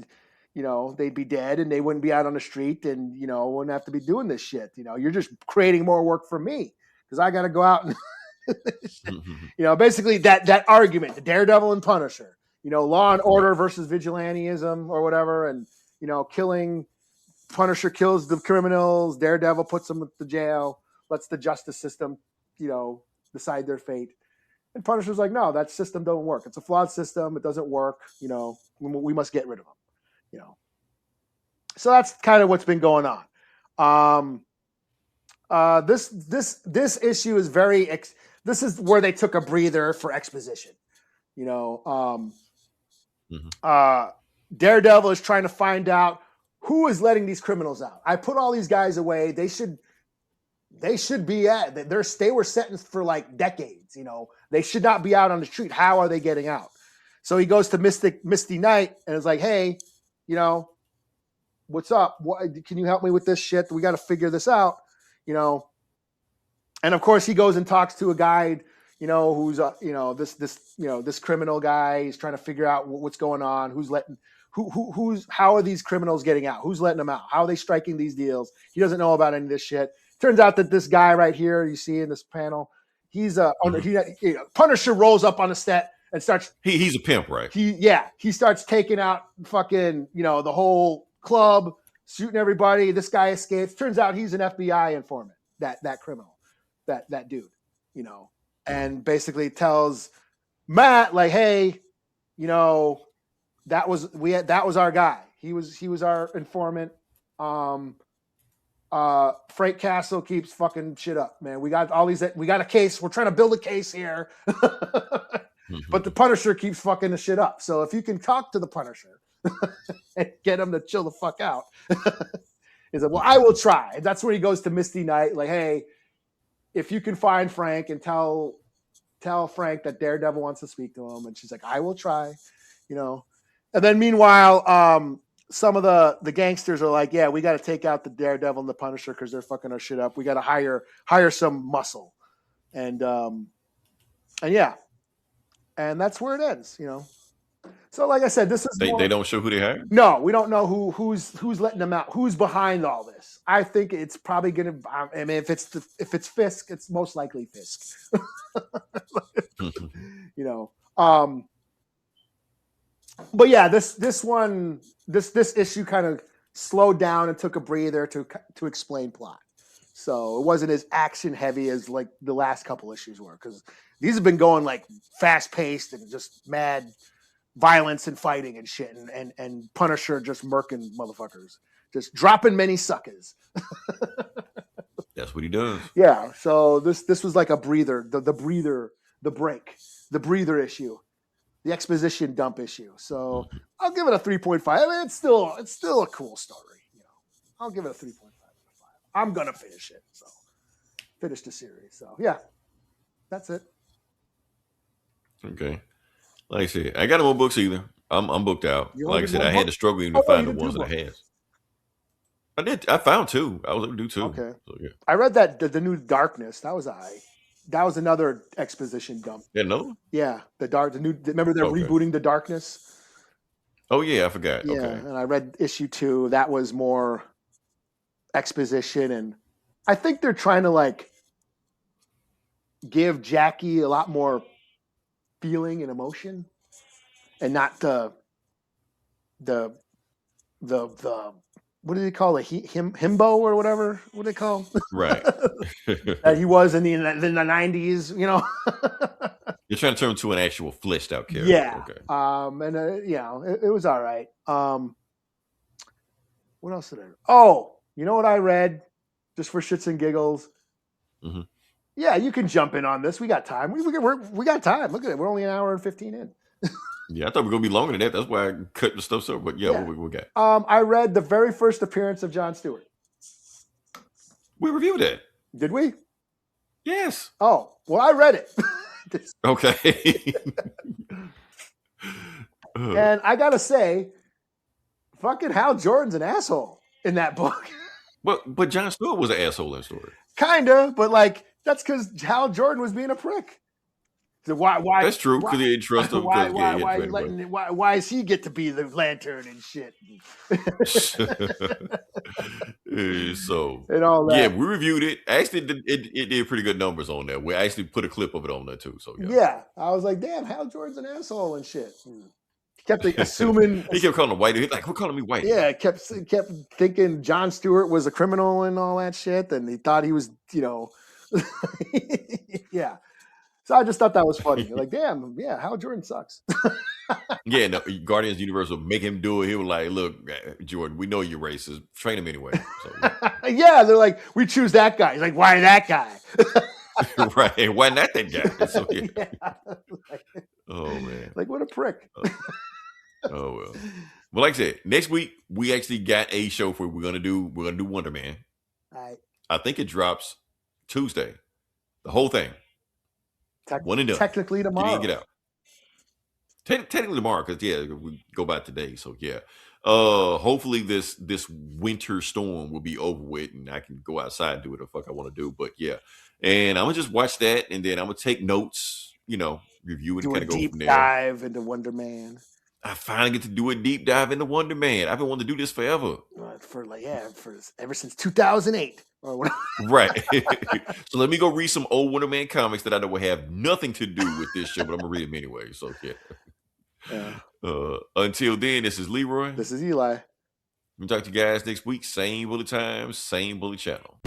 they'd be dead and they wouldn't be out on the street and, wouldn't have to be doing this shit. You're just creating more work for me because I got to go out and, basically that argument, the Daredevil and Punisher, law and order versus vigilantism or whatever. And, killing Punisher kills the criminals. Daredevil puts them to jail, lets the justice system, decide their fate. And Punisher's like, no, that system doesn't work. It's a flawed system. It doesn't work. We must get rid of them. So that's kind of what's been going on. This issue is this is where they took a breather for exposition. Daredevil is trying to find out who is letting these criminals out. I put all these guys away. They should be they were sentenced for like decades. They should not be out on the street. How are they getting out? So he goes to Misty Knight and is like, hey, what's up? Can you help me with this shit? We got to figure this out, And of course, he goes and talks to a guy, who's this criminal guy. He's trying to figure out what's going on. How are these criminals getting out? Who's letting them out? How are they striking these deals? He doesn't know about any of this shit. Turns out that this guy right here, you see in this panel, he's Punisher rolls up on a set and starts. He's a pimp, right? He starts taking out fucking the whole club, shooting everybody. This guy escapes. Turns out he's an FBI informant. That criminal, that dude, and basically tells Matt like, hey, that was our guy. He was our informant. Frank Castle keeps fucking shit up, man. We got all these. We got a case. We're trying to build a case here, but the Punisher keeps fucking the shit up. So if you can talk to the Punisher and get him to chill the fuck out, he's like, "Well, I will try." And that's when he goes to Misty Knight, like, "Hey, if you can find Frank and tell Frank that Daredevil wants to speak to him," and she's like, "I will try," you know. And then meanwhile, some of the gangsters are like, "Yeah, we got to take out the Daredevil and the Punisher because they're fucking our shit up. We got to hire some muscle," and yeah, and that's where it ends, you know. So, like I said, this is they don't show who they hired. No, we don't know who's letting them out, who's behind all this. I think it's probably gonna. I mean, if it's Fisk, it's most likely Fisk. You know. But yeah, this issue kind of slowed down and took a breather to explain plot. So it wasn't as action heavy as like the last couple issues were, because these have been going like fast paced and just mad violence and fighting and shit, and Punisher just murking motherfuckers, just dropping many suckers. That's what he does. Yeah. So this was like a breather, the breather issue. The exposition dump issue. So I'll give it a 3.5. I mean, it's still a cool story. You know, I'll give it a 3.5 out of 5. I'm gonna finish it. So finish the series. So yeah, that's it. Okay. Like I said, I got no more books either. I'm booked out. Like I said, I had to struggle even to find the ones that I had. I did. I found 2. I was able to do 2. Okay. So, yeah. I read that the new Darkness. That was another exposition dump. Yeah, no. Yeah, the new. Remember they're rebooting the Darkness. Oh yeah, I forgot. Yeah, okay. And I read issue 2. That was more exposition, and I think they're trying to like give Jackie a lot more feeling and emotion, and not the what do they call it? Himbo or whatever? What do they call? Right. That he was in the 90s, you know. You're trying to turn him to an actual fleshed out character. Yeah. Okay. And you know, it was all right. What else did I read? Oh, you know what I read just for shits and giggles? Mm-hmm. Yeah, you can jump in on this. We got time. We got time. Look at it. We're only an hour and 15 in. Yeah, I thought we were gonna be longer than that. That's why I cut the stuff short. But yeah. What we got? I read the very first appearance of Jon Stewart. We reviewed that. Did we? Yes. Oh, well, I read it. Okay. And I gotta say, fucking Hal Jordan's an asshole in that book. But Jon Stewart was an asshole in the story. Kinda, but like that's because Hal Jordan was being a prick. So why? That's true, because he didn't trust him. Why does he get to be the Lantern and shit? So and all that. Yeah, we reviewed it. Actually, it did pretty good numbers on there. We actually put a clip of it on there too. So yeah, I was like, damn, Hal Jordan's an asshole and shit. He kept assuming. He kept calling him white. He's like, "Quit calling me white." Yeah, kept thinking Jon Stewart was a criminal and all that shit, and he thought he was, you know, yeah. So I just thought that was funny. Like, damn, yeah, Hal Jordan sucks. Yeah, no, Guardians of the Universe will make him do it. He was like, "Look, Jordan, we know you're racist. Train him anyway." So, yeah, they're like, "We choose that guy." He's like, "Why that guy?" Right? Why not that guy? So, yeah. Yeah. Oh man, like what a prick. Oh well. Well, like I said, next week we actually got a show for we're gonna do Wonder Man. All right. I think it drops Tuesday. The whole thing. One and done. Technically tomorrow. Get out. Technically tomorrow, because we go by today. So yeah. Hopefully this winter storm will be over with and I can go outside and do what the fuck I want to do. But yeah. And I'm gonna just watch that and then I'm gonna take notes, you know, review it and kind of go from there. Dive into Wonder Man. I finally get to do a deep dive into Wonder Man. I've been wanting to do this forever. For ever since 2008 or whatever. Right. So let me go read some old Wonder Man comics that I know will have nothing to do with this show, but I'm gonna read them anyway. So yeah. Until then, this is Leroy. This is Eli. We'll talk to you guys next week. Same bullet time, same bullet channel.